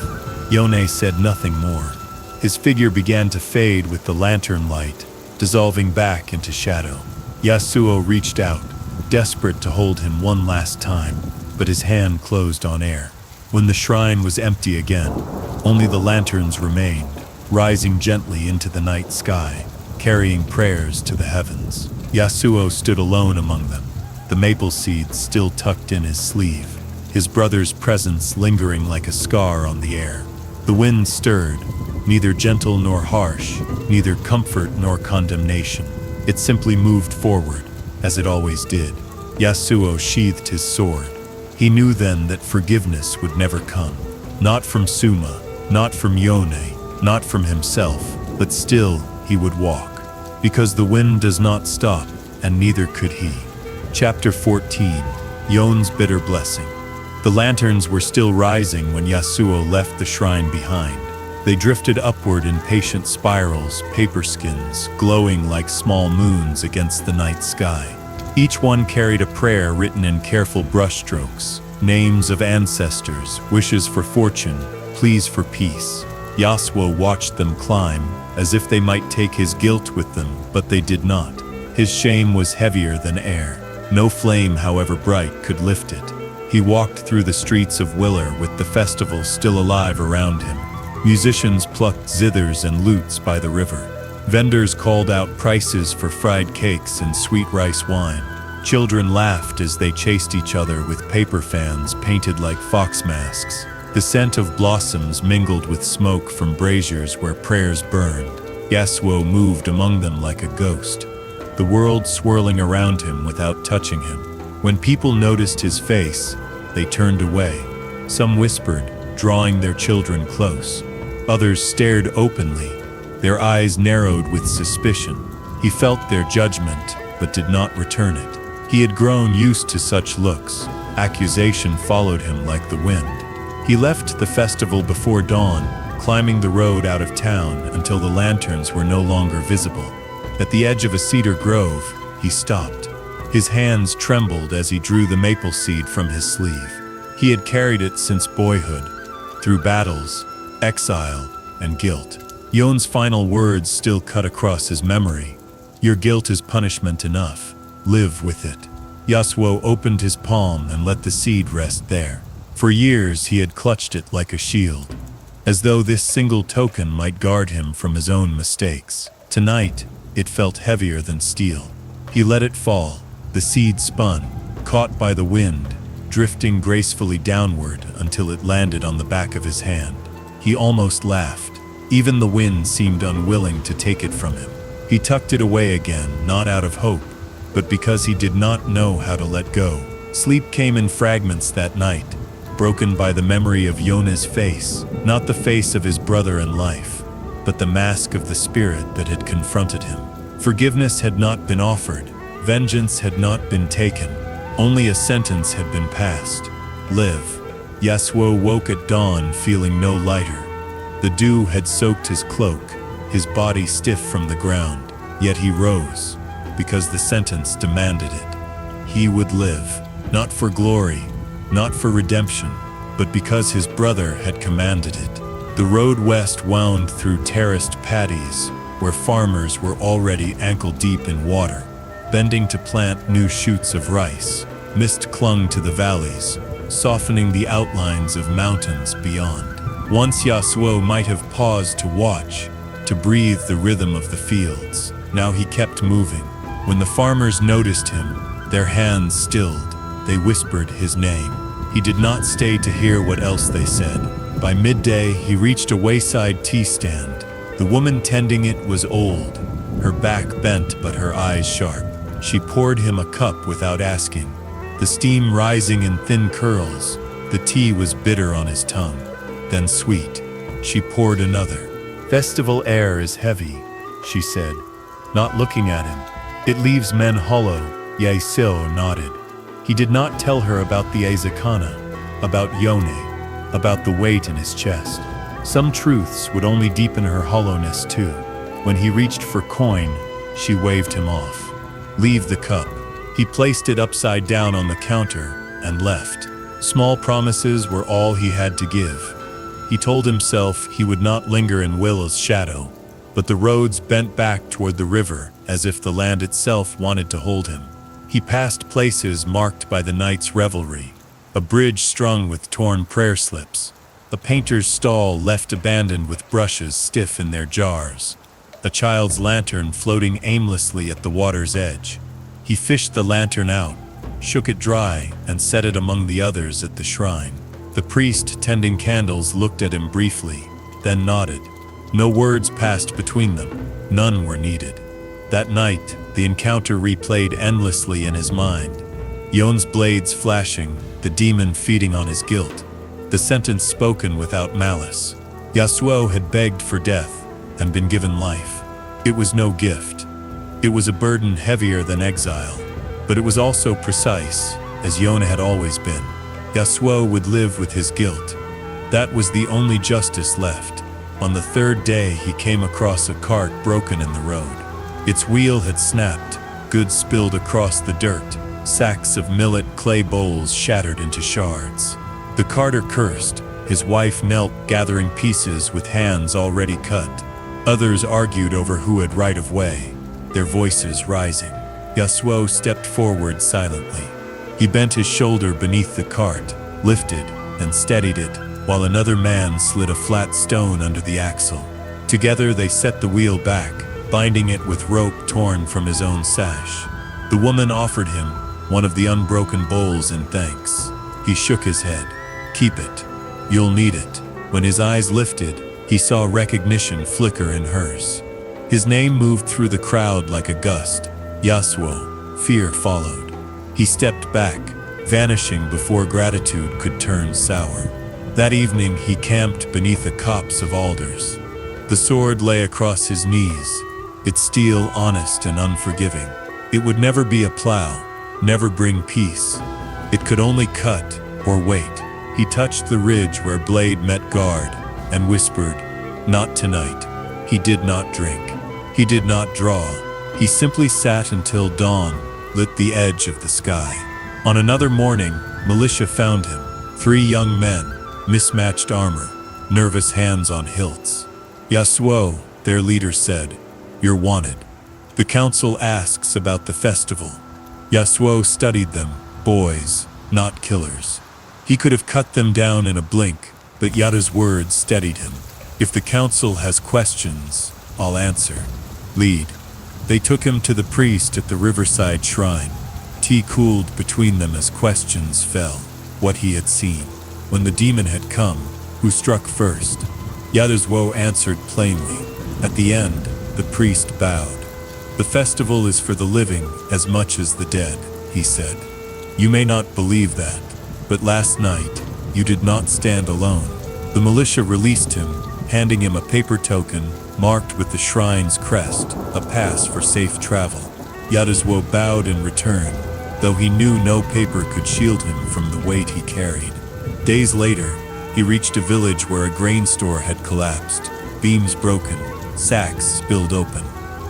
Yone said nothing more. His figure began to fade with the lantern light, dissolving back into shadow. Yasuo reached out, desperate to hold him one last time, but his hand closed on air. When the shrine was empty again, only the lanterns remained, rising gently into the night sky, carrying prayers to the heavens. Yasuo stood alone among them, the maple seeds still tucked in his sleeve, his brother's presence lingering like a scar on the air. The wind stirred, neither gentle nor harsh, neither comfort nor condemnation. It simply moved forward, as it always did. Yasuo sheathed his sword. He knew then that forgiveness would never come. Not from Suma, not from Yone, not from himself, but still he would walk. Because the wind does not stop, and neither could he. Chapter 14, Yone's Bitter Blessing. The lanterns were still rising when Yasuo left the shrine behind. They drifted upward in patient spirals, paper skins, glowing like small moons against the night sky. Each one carried a prayer written in careful brushstrokes, names of ancestors, wishes for fortune, pleas for peace. Yasuo watched them climb, as if they might take his guilt with them, but they did not. His shame was heavier than air. No flame, however bright, could lift it. He walked through the streets of Willer with the festival still alive around him. Musicians plucked zithers and lutes by the river. Vendors called out prices for fried cakes and sweet rice wine. Children laughed as they chased each other with paper fans painted like fox masks. The scent of blossoms mingled with smoke from braziers where prayers burned. Yasuo moved among them like a ghost, the world swirling around him without touching him. When people noticed his face, they turned away. Some whispered, drawing their children close. Others stared openly, their eyes narrowed with suspicion. He felt their judgment, but did not return it. He had grown used to such looks. Accusation followed him like the wind. He left the festival before dawn, climbing the road out of town until the lanterns were no longer visible. At the edge of a cedar grove, he stopped. His hands trembled as he drew the maple seed from his sleeve. He had carried it since boyhood, through battles, exile, and guilt. Yone's final words still cut across his memory. Your guilt is punishment enough. Live with it. Yasuo opened his palm and let the seed rest there. For years he had clutched it like a shield, as though this single token might guard him from his own mistakes. Tonight, it felt heavier than steel. He let it fall. The seed spun, caught by the wind, drifting gracefully downward until it landed on the back of his hand. He almost laughed. Even the wind seemed unwilling to take it from him. He tucked it away again, not out of hope, but because he did not know how to let go. Sleep came in fragments that night, broken by the memory of Yone's face, not the face of his brother in life, but the mask of the spirit that had confronted him. Forgiveness had not been offered, vengeance had not been taken, only a sentence had been passed. Live. Yasuo woke at dawn feeling no lighter. The dew had soaked his cloak, his body stiff from the ground, yet he rose, because the sentence demanded it. He would live, not for glory, not for redemption, but because his brother had commanded it. The road west wound through terraced paddies, where farmers were already ankle-deep in water, bending to plant new shoots of rice. Mist clung to the valleys, softening the outlines of mountains beyond. Once Yasuo might have paused to watch, to breathe the rhythm of the fields. Now he kept moving. When the farmers noticed him, their hands stilled. They whispered his name. He did not stay to hear what else they said. By midday, he reached a wayside tea stand. The woman tending it was old, her back bent but her eyes sharp. She poured him a cup without asking, the steam rising in thin curls. The tea was bitter on his tongue, then sweet. She poured another. Festival air is heavy, she said, not looking at him. It leaves men hollow. Yasuo nodded. He did not tell her about the Azakana, about Yone, about the weight in his chest. Some truths would only deepen her hollowness too. When he reached for coin, she waved him off. Leave the cup. He placed it upside down on the counter and left. Small promises were all he had to give. He told himself he would not linger in Will's shadow, but the roads bent back toward the river as if the land itself wanted to hold him. He passed places marked by the night's revelry, a bridge strung with torn prayer slips, a painter's stall left abandoned with brushes stiff in their jars, a child's lantern floating aimlessly at the water's edge. He fished the lantern out, shook it dry, and set it among the others at the shrine. The priest tending candles looked at him briefly, then nodded. No words passed between them. None were needed. That night, the encounter replayed endlessly in his mind. Yone's blades flashing, the demon feeding on his guilt. The sentence spoken without malice. Yasuo had begged for death and been given life. It was no gift. It was a burden heavier than exile, but it was also precise, as Yone had always been. Yasuo would live with his guilt. That was the only justice left. On the third day, he came across a cart broken in the road. Its wheel had snapped, goods spilled across the dirt, sacks of millet clay bowls shattered into shards. The carter cursed. His wife knelt, gathering pieces with hands already cut. Others argued over who had right of way, their voices rising. Yasuo stepped forward silently. He bent his shoulder beneath the cart, lifted and steadied it, while another man slid a flat stone under the axle. Together they set the wheel back, binding it with rope torn from his own sash. The woman offered him one of the unbroken bowls in thanks. He shook his head. Keep it. You'll need it. When his eyes lifted, he saw recognition flicker in hers. His name moved through the crowd like a gust. Yasuo. Fear followed. He stepped back, vanishing before gratitude could turn sour. That evening he camped beneath a copse of alders. The sword lay across his knees, its steel honest and unforgiving. It would never be a plow, never bring peace. It could only cut or wait. He touched the ridge where blade met guard and whispered, "Not tonight." He did not drink. He did not draw. He simply sat until dawn lit the edge of the sky. On another morning, militia found him. 3 young men, mismatched armor, nervous hands on hilts. "Yasuo," their leader said, "you're wanted." The council asks about the festival. Yasuo studied them, boys, not killers. He could have cut them down in a blink, but Yada's words steadied him. If the council has questions, I'll answer. Lead. They took him to the priest at the riverside shrine. Tea cooled between them as questions fell. What he had seen. When the demon had come, who struck first? Yasuo answered plainly. At the end, the priest bowed. The festival is for the living as much as the dead, he said. You may not believe that, but last night, you did not stand alone. The militia released him, handing him a paper token marked with the shrine's crest, a pass for safe travel. Yasuo bowed in return, though he knew no paper could shield him from the weight he carried. Days later, he reached a village where a grain store had collapsed, beams broken, sacks spilled open.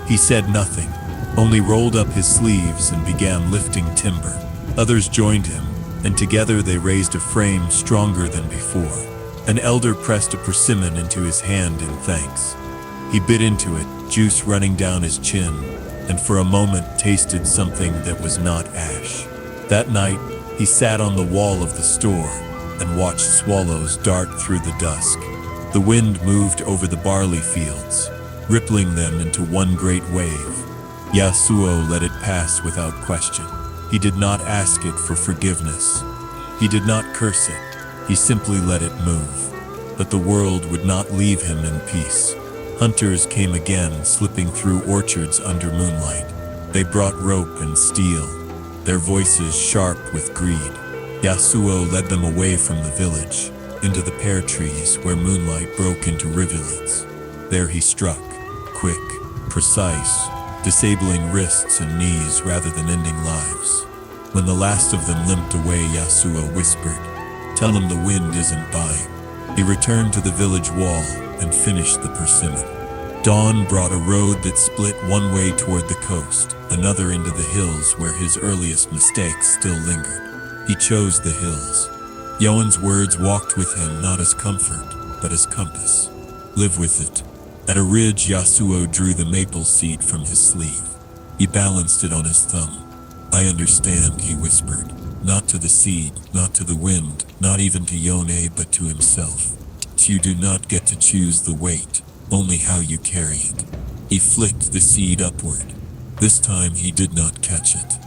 He said nothing, only rolled up his sleeves and began lifting timber. Others joined him, and together they raised a frame stronger than before. An elder pressed a persimmon into his hand in thanks. He bit into it, juice running down his chin, and for a moment tasted something that was not ash. That night, he sat on the wall of the store and watched swallows dart through the dusk. The wind moved over the barley fields, rippling them into one great wave. Yasuo let it pass without question. He did not ask it for forgiveness. He did not curse it. He simply let it move. But the world would not leave him in peace. Hunters came again, slipping through orchards under moonlight. They brought rope and steel, their voices sharp with greed. Yasuo led them away from the village, into the pear trees where moonlight broke into rivulets. There he struck, quick, precise, disabling wrists and knees rather than ending lives. When the last of them limped away, Yasuo whispered, "Tell him the wind isn't buying." He returned to the village wall and finished the persimmon. Dawn brought a road that split one way toward the coast, another into the hills where his earliest mistakes still lingered. He chose the hills. Yone's words walked with him not as comfort, but as compass. Live with it. At a ridge, Yasuo drew the maple seed from his sleeve. He balanced it on his thumb. "I understand," he whispered. Not to the seed, not to the wind, not even to Yone, but to himself. You do not get to choose the weight, only how you carry it. He flicked the seed upward. This time he did not catch it.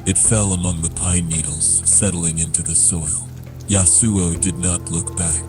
It fell among the pine needles, settling into the soil. Yasuo did not look back.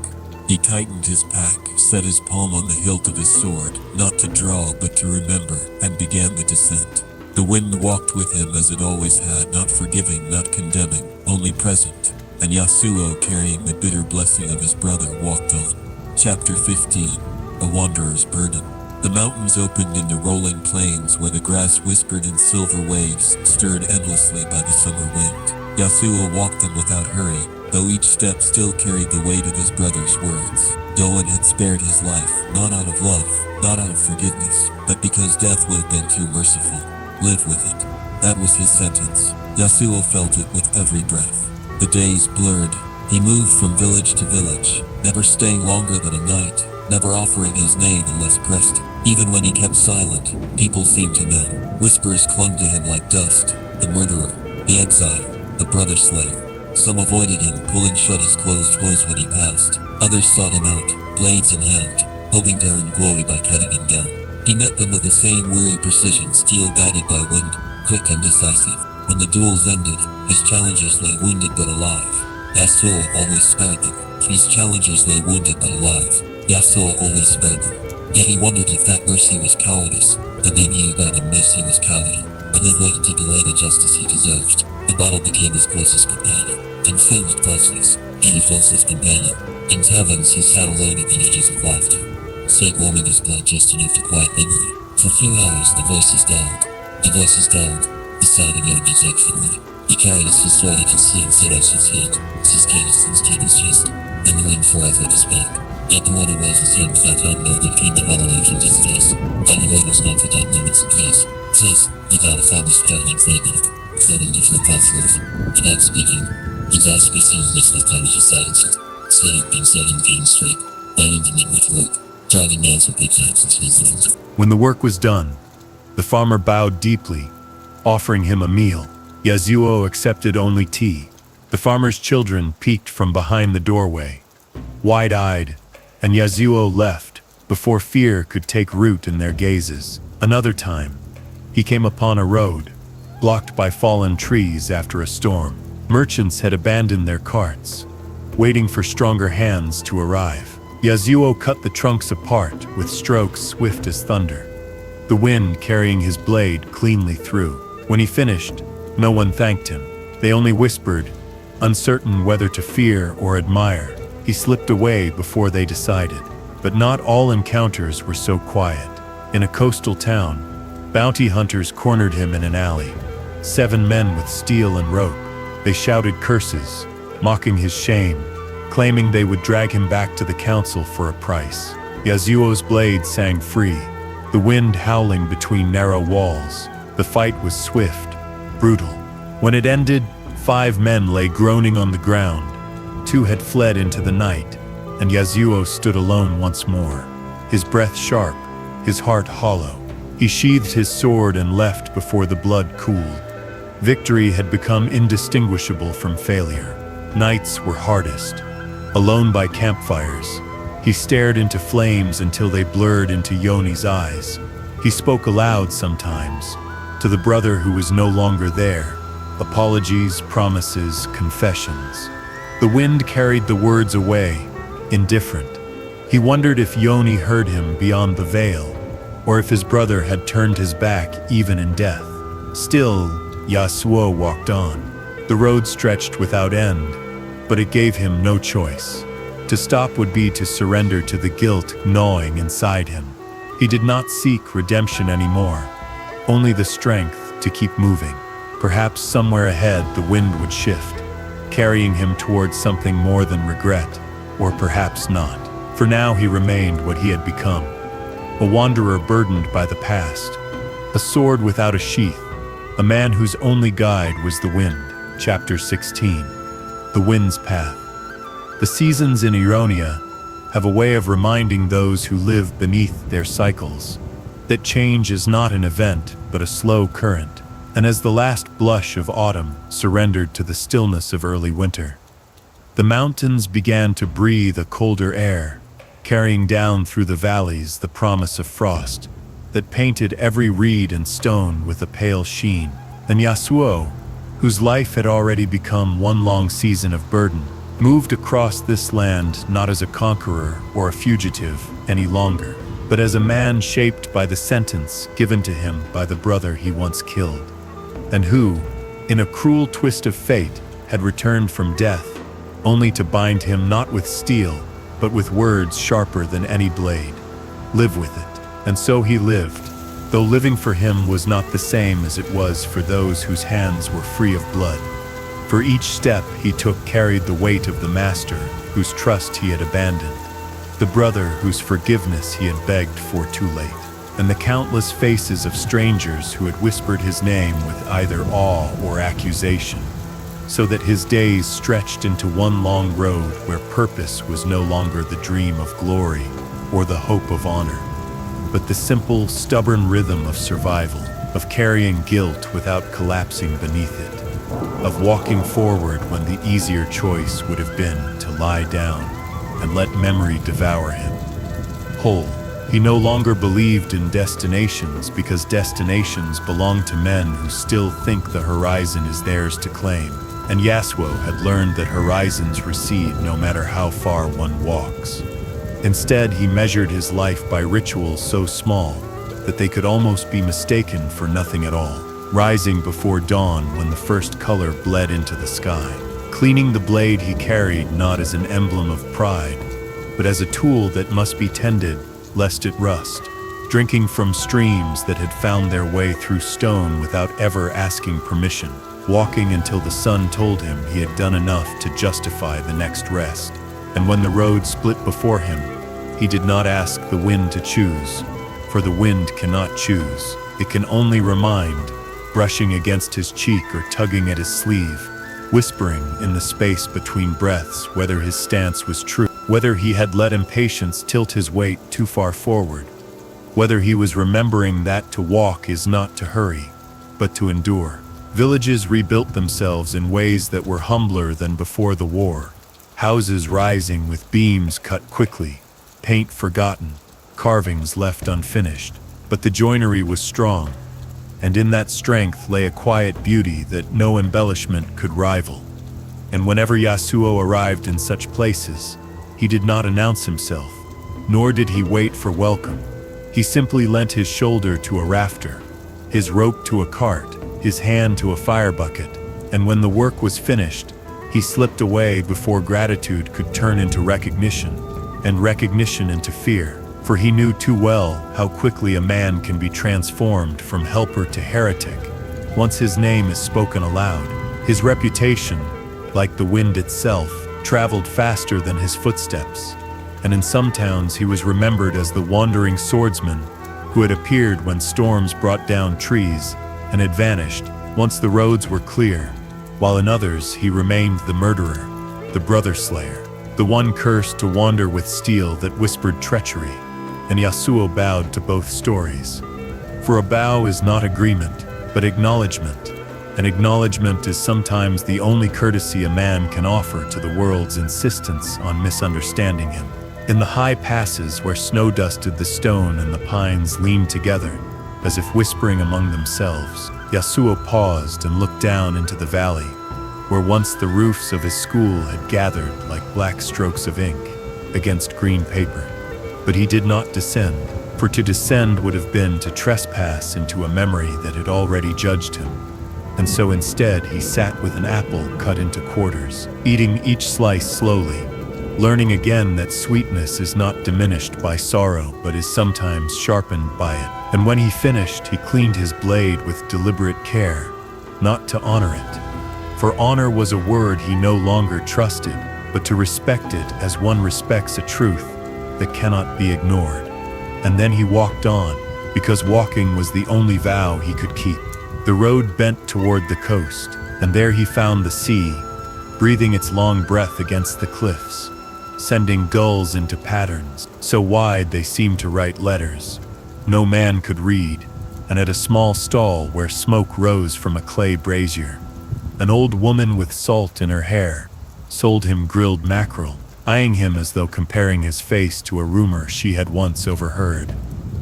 He tightened his pack, set his palm on the hilt of his sword, not to draw but to remember, and began the descent. The wind walked with him as it always had, not forgiving, not condemning, only present. And Yasuo, carrying the bitter blessing of his brother, walked on. Chapter 15. A Wanderer's Burden. The mountains opened into rolling plains where the grass whispered in silver waves, stirred endlessly by the summer wind. Yasuo walked them without hurry, though each step still carried the weight of his brother's words. Yone had spared his life, not out of love, not out of forgiveness, but because death would have been too merciful. Live with it. That was his sentence. Yasuo felt it with every breath. The days blurred. He moved from village to village, never staying longer than a night, never offering his name unless pressed. Even when he kept silent, people seemed to know. Whispers clung to him like dust. The murderer, the exile, the brother slave. Some avoided him, pulling shut his closed woes when he passed. Others sought him out, blades in hand, hoping to earn glory by cutting him down. He met them with the same weary precision, steel guided by wind, quick and decisive. When the duels ended, his challengers lay wounded but alive. Yasuo always spared them. His challengers lay wounded but alive. Yasuo always spared them. Yet he wondered if that mercy was cowardice, but they knew that the mercy was cowardly, and they waited to delay the justice he deserved. The battle became his closest companion, and filled with falseness, and he felt his companion. In taverns, he sat alone at the edges of laughter, sat warming his blood just enough to quiet memory. For a few hours, the voices died. The voices died. The sound of Yone's actionly. He carried his sword he could see and set out his hand, his cadence and stayed his chest, and the wind forever to speak. Yet the water was his hand flat unknown that came to avalanche into space. And the rain was not for that moments of peace. Says, without a father's strategy faded, settled different paths live. Without speaking, his eyes could see his lips with courage and silence. Slave being set in being straight, planning to meet with work, driving nails with big knives into his hands. When the work was done, The farmer bowed deeply, offering him a meal. Yasuo accepted only tea. The farmer's children peeked from behind the doorway, wide-eyed, and Yasuo left before fear could take root in their gazes. Another time, he came upon a road, blocked by fallen trees after a storm. Merchants had abandoned their carts, waiting for stronger hands to arrive. Yasuo cut the trunks apart with strokes swift as thunder, the wind carrying his blade cleanly through. When he finished, no one thanked him. They only whispered, uncertain whether to fear or admire. He slipped away before they decided. But not all encounters were so quiet. In a coastal town, bounty hunters cornered him in an alley. 7 men with steel and rope. They shouted curses, mocking his shame, claiming they would drag him back to the council for a price. Yasuo's blade sang free, the wind howling between narrow walls. The fight was swift, brutal. When it ended, 5 men lay groaning on the ground. 2 had fled into the night, and Yasuo stood alone once more, his breath sharp, his heart hollow. He sheathed his sword and left before the blood cooled. Victory had become indistinguishable from failure. Nights were hardest. Alone by campfires, he stared into flames until they blurred into Yone's eyes. He spoke aloud sometimes, to the brother who was no longer there. Apologies, promises, confessions. The wind carried the words away, indifferent. He wondered if Yone heard him beyond the veil, or if his brother had turned his back even in death. Still, Yasuo walked on. The road stretched without end, but it gave him no choice. To stop would be to surrender to the guilt gnawing inside him. He did not seek redemption anymore, only the strength to keep moving. Perhaps somewhere ahead the wind would shift, carrying him towards something more than regret, or perhaps not. For now he remained what he had become, a wanderer burdened by the past, a sword without a sheath, a man whose only guide was the wind. Chapter 16. The Wind's Path. The seasons in Ionia have a way of reminding those who live beneath their cycles that change is not an event but a slow current. And as the last blush of autumn surrendered to the stillness of early winter, the mountains began to breathe a colder air, carrying down through the valleys the promise of frost that painted every reed and stone with a pale sheen. And Yasuo, whose life had already become one long season of burden, moved across this land not as a conqueror or a fugitive any longer, but as a man shaped by the sentence given to him by the brother he once killed, and who, in a cruel twist of fate, had returned from death, only to bind him not with steel, but with words sharper than any blade. Live with it. And so he lived, though living for him was not the same as it was for those whose hands were free of blood. For each step he took carried the weight of the master whose trust he had abandoned, the brother whose forgiveness he had begged for too late, and the countless faces of strangers who had whispered his name with either awe or accusation, so that his days stretched into one long road where purpose was no longer the dream of glory or the hope of honor, but the simple, stubborn rhythm of survival, of carrying guilt without collapsing beneath it, of walking forward when the easier choice would have been to lie down and let memory devour him. Whole, he no longer believed in destinations because destinations belong to men who still think the horizon is theirs to claim. And Yasuo had learned that horizons recede no matter how far one walks. Instead, he measured his life by rituals so small that they could almost be mistaken for nothing at all. Rising before dawn when the first color bled into the sky. Cleaning the blade he carried not as an emblem of pride, but as a tool that must be tended lest it rust. Drinking from streams that had found their way through stone without ever asking permission. Walking until the sun told him he had done enough to justify the next rest. And when the road split before him, he did not ask the wind to choose, for the wind cannot choose. It can only remind, brushing against his cheek or tugging at his sleeve, whispering in the space between breaths whether his stance was true, whether he had let impatience tilt his weight too far forward, whether he was remembering that to walk is not to hurry, but to endure. Villages rebuilt themselves in ways that were humbler than before the war. Houses rising with beams cut quickly, paint forgotten, carvings left unfinished. But the joinery was strong, and in that strength lay a quiet beauty that no embellishment could rival. And whenever Yasuo arrived in such places, he did not announce himself, nor did he wait for welcome. He simply lent his shoulder to a rafter, his rope to a cart, his hand to a fire bucket, and when the work was finished, he slipped away before gratitude could turn into recognition, and recognition into fear, for he knew too well how quickly a man can be transformed from helper to heretic. Once his name is spoken aloud, his reputation, like the wind itself, traveled faster than his footsteps, and in some towns he was remembered as the wandering swordsman who had appeared when storms brought down trees and had vanished once the roads were clear, while in others he remained the murderer, the brother slayer, the one cursed to wander with steel that whispered treachery. And Yasuo bowed to both stories. For a bow is not agreement, but acknowledgement, and acknowledgement is sometimes the only courtesy a man can offer to the world's insistence on misunderstanding him. In the high passes where snow dusted the stone and the pines leaned together, as if whispering among themselves, Yasuo paused and looked down into the valley, where once the roofs of his school had gathered like black strokes of ink against green paper. But he did not descend, for to descend would have been to trespass into a memory that had already judged him. And so instead he sat with an apple cut into quarters, eating each slice slowly, learning again that sweetness is not diminished by sorrow but is sometimes sharpened by it. And when he finished, he cleaned his blade with deliberate care, not to honor it. For honor was a word he no longer trusted, but to respect it as one respects a truth that cannot be ignored. And then he walked on, because walking was the only vow he could keep. The road bent toward the coast, and there he found the sea, breathing its long breath against the cliffs, sending gulls into patterns so wide they seemed to write letters no man could read. And at a small stall where smoke rose from a clay brazier, an old woman with salt in her hair sold him grilled mackerel, eyeing him as though comparing his face to a rumor she had once overheard.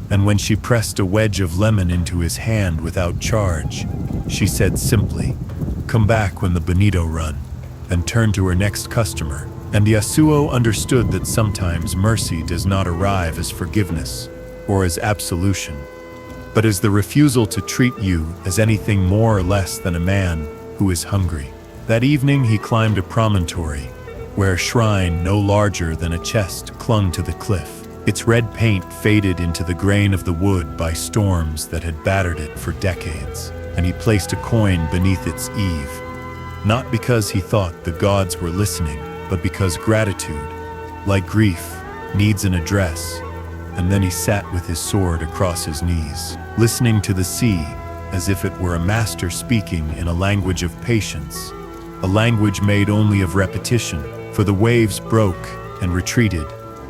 And when she pressed a wedge of lemon into his hand without charge, she said simply, "Come back when the bonito run," and turned to her next customer. And Yasuo understood that sometimes mercy does not arrive as forgiveness or as absolution, but as the refusal to treat you as anything more or less than a man who is hungry. That evening he climbed a promontory, where a shrine no larger than a chest clung to the cliff. Its red paint faded into the grain of the wood by storms that had battered it for decades, and he placed a coin beneath its eave, not because he thought the gods were listening, but because gratitude, like grief, needs an address. And then he sat with his sword across his knees, listening to the sea as if it were a master speaking in a language of patience, a language made only of repetition, for the waves broke and retreated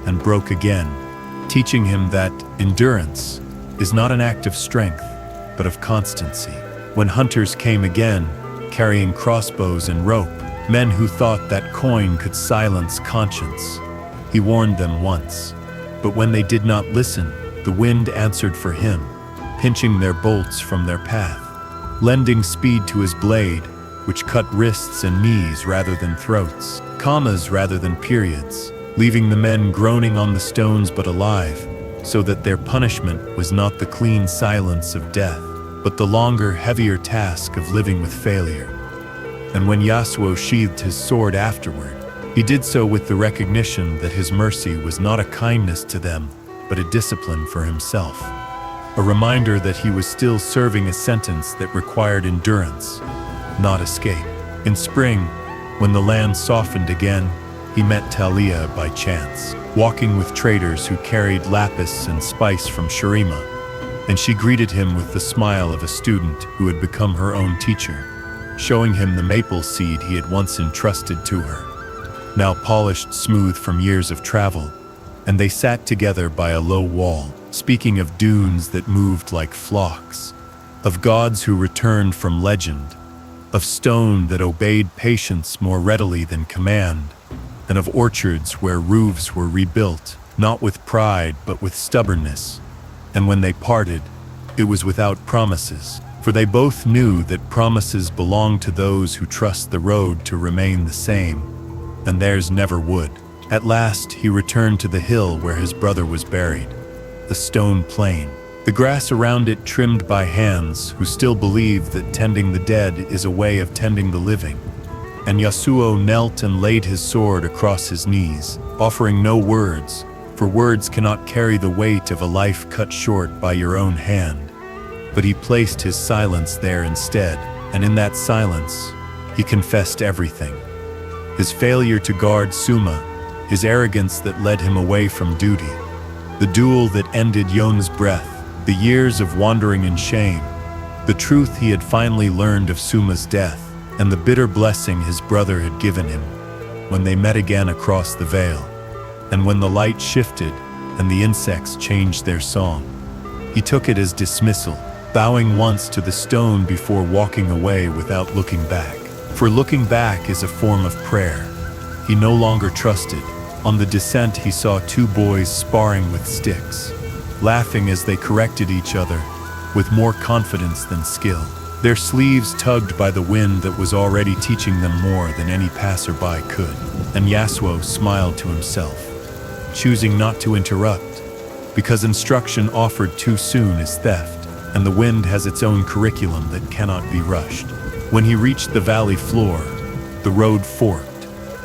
and broke again, teaching him that endurance is not an act of strength, but of constancy. When hunters came again, carrying crossbows and rope, men who thought that coin could silence conscience, he warned them once. But when they did not listen, the wind answered for him, pinching their bolts from their path, lending speed to his blade, which cut wrists and knees rather than throats, commas rather than periods, leaving the men groaning on the stones but alive, so that their punishment was not the clean silence of death, but the longer, heavier task of living with failure. And when Yasuo sheathed his sword afterward, he did so with the recognition that his mercy was not a kindness to them, but a discipline for himself. A reminder that he was still serving a sentence that required endurance, not escape. In spring, when the land softened again, he met Talia by chance, walking with traders who carried lapis and spice from Shurima, and she greeted him with the smile of a student who had become her own teacher, showing him the maple seed he had once entrusted to her, now polished smooth from years of travel, and they sat together by a low wall, speaking of dunes that moved like flocks, of gods who returned from legend, of stone that obeyed patience more readily than command, and of orchards where roofs were rebuilt, not with pride but with stubbornness. And when they parted, it was without promises, for they both knew that promises belong to those who trust the road to remain the same, and theirs never would. At last he returned to the hill where his brother was buried, the stone plain, the grass around it trimmed by hands who still believe that tending the dead is a way of tending the living. And Yasuo knelt and laid his sword across his knees, offering no words, for words cannot carry the weight of a life cut short by your own hand. But he placed his silence there instead, and in that silence, he confessed everything. His failure to guard Suma, his arrogance that led him away from duty, the duel that ended Yone's breath, the years of wandering in shame, the truth he had finally learned of Suma's death, and the bitter blessing his brother had given him when they met again across the veil. And when the light shifted and the insects changed their song, he took it as dismissal, bowing once to the stone before walking away without looking back. For looking back is a form of prayer. He no longer trusted. On the descent he saw two boys sparring with sticks, laughing as they corrected each other with more confidence than skill, their sleeves tugged by the wind that was already teaching them more than any passerby could. And Yasuo smiled to himself, choosing not to interrupt, because instruction offered too soon is theft, and the wind has its own curriculum that cannot be rushed. When he reached the valley floor, the road forked,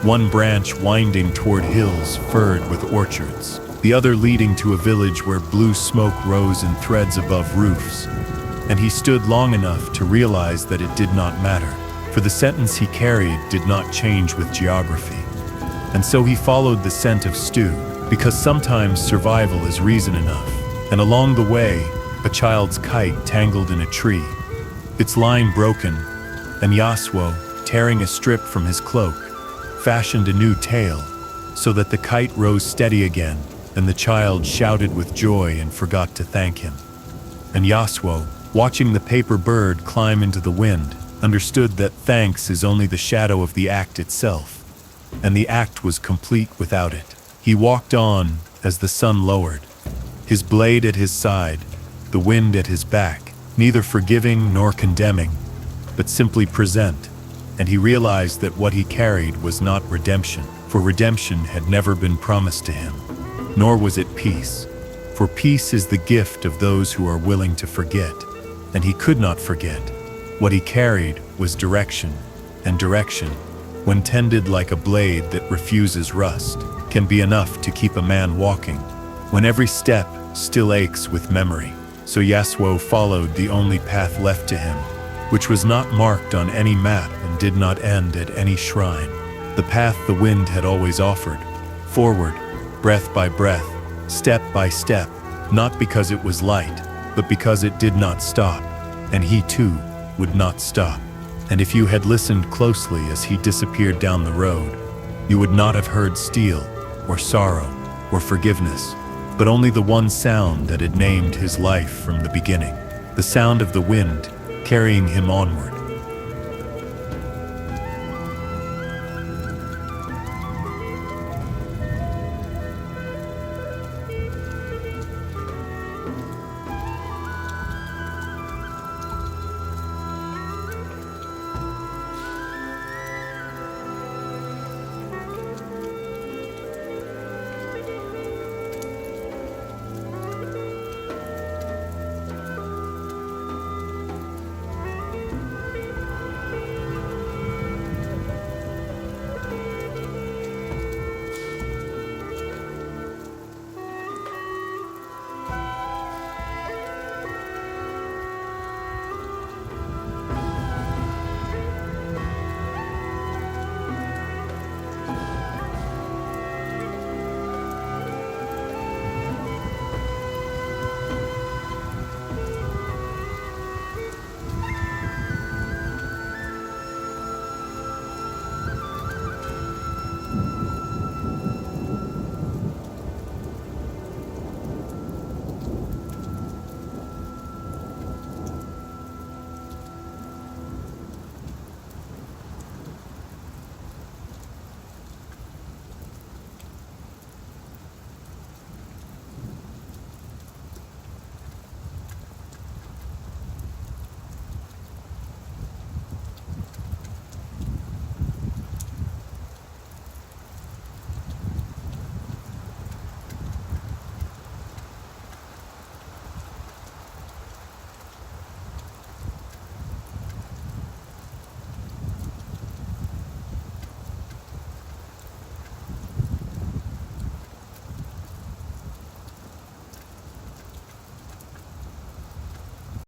one branch winding toward hills furrowed with orchards, the other leading to a village where blue smoke rose in threads above roofs. And he stood long enough to realize that it did not matter, for the sentence he carried did not change with geography. And so he followed the scent of stew, because sometimes survival is reason enough. And along the way, a child's kite tangled in a tree, its line broken, and Yasuo, tearing a strip from his cloak, fashioned a new tail, so that the kite rose steady again, and the child shouted with joy and forgot to thank him. And Yasuo, watching the paper bird climb into the wind, understood that thanks is only the shadow of the act itself, and the act was complete without it. He walked on as the sun lowered, his blade at his side, the wind at his back, neither forgiving nor condemning, but simply present, and he realized that what he carried was not redemption, for redemption had never been promised to him, nor was it peace, for peace is the gift of those who are willing to forget, and he could not forget. What he carried was direction, and direction, when tended like a blade that refuses rust, can be enough to keep a man walking, when every step still aches with memory. So Yasuo followed the only path left to him, which was not marked on any map and did not end at any shrine. The path the wind had always offered, forward, breath by breath, step by step, not because it was light, but because it did not stop, and he too would not stop. And if you had listened closely as he disappeared down the road, you would not have heard steel, or sorrow, or forgiveness, but only the one sound that had named his life from the beginning, the sound of the wind carrying him onward.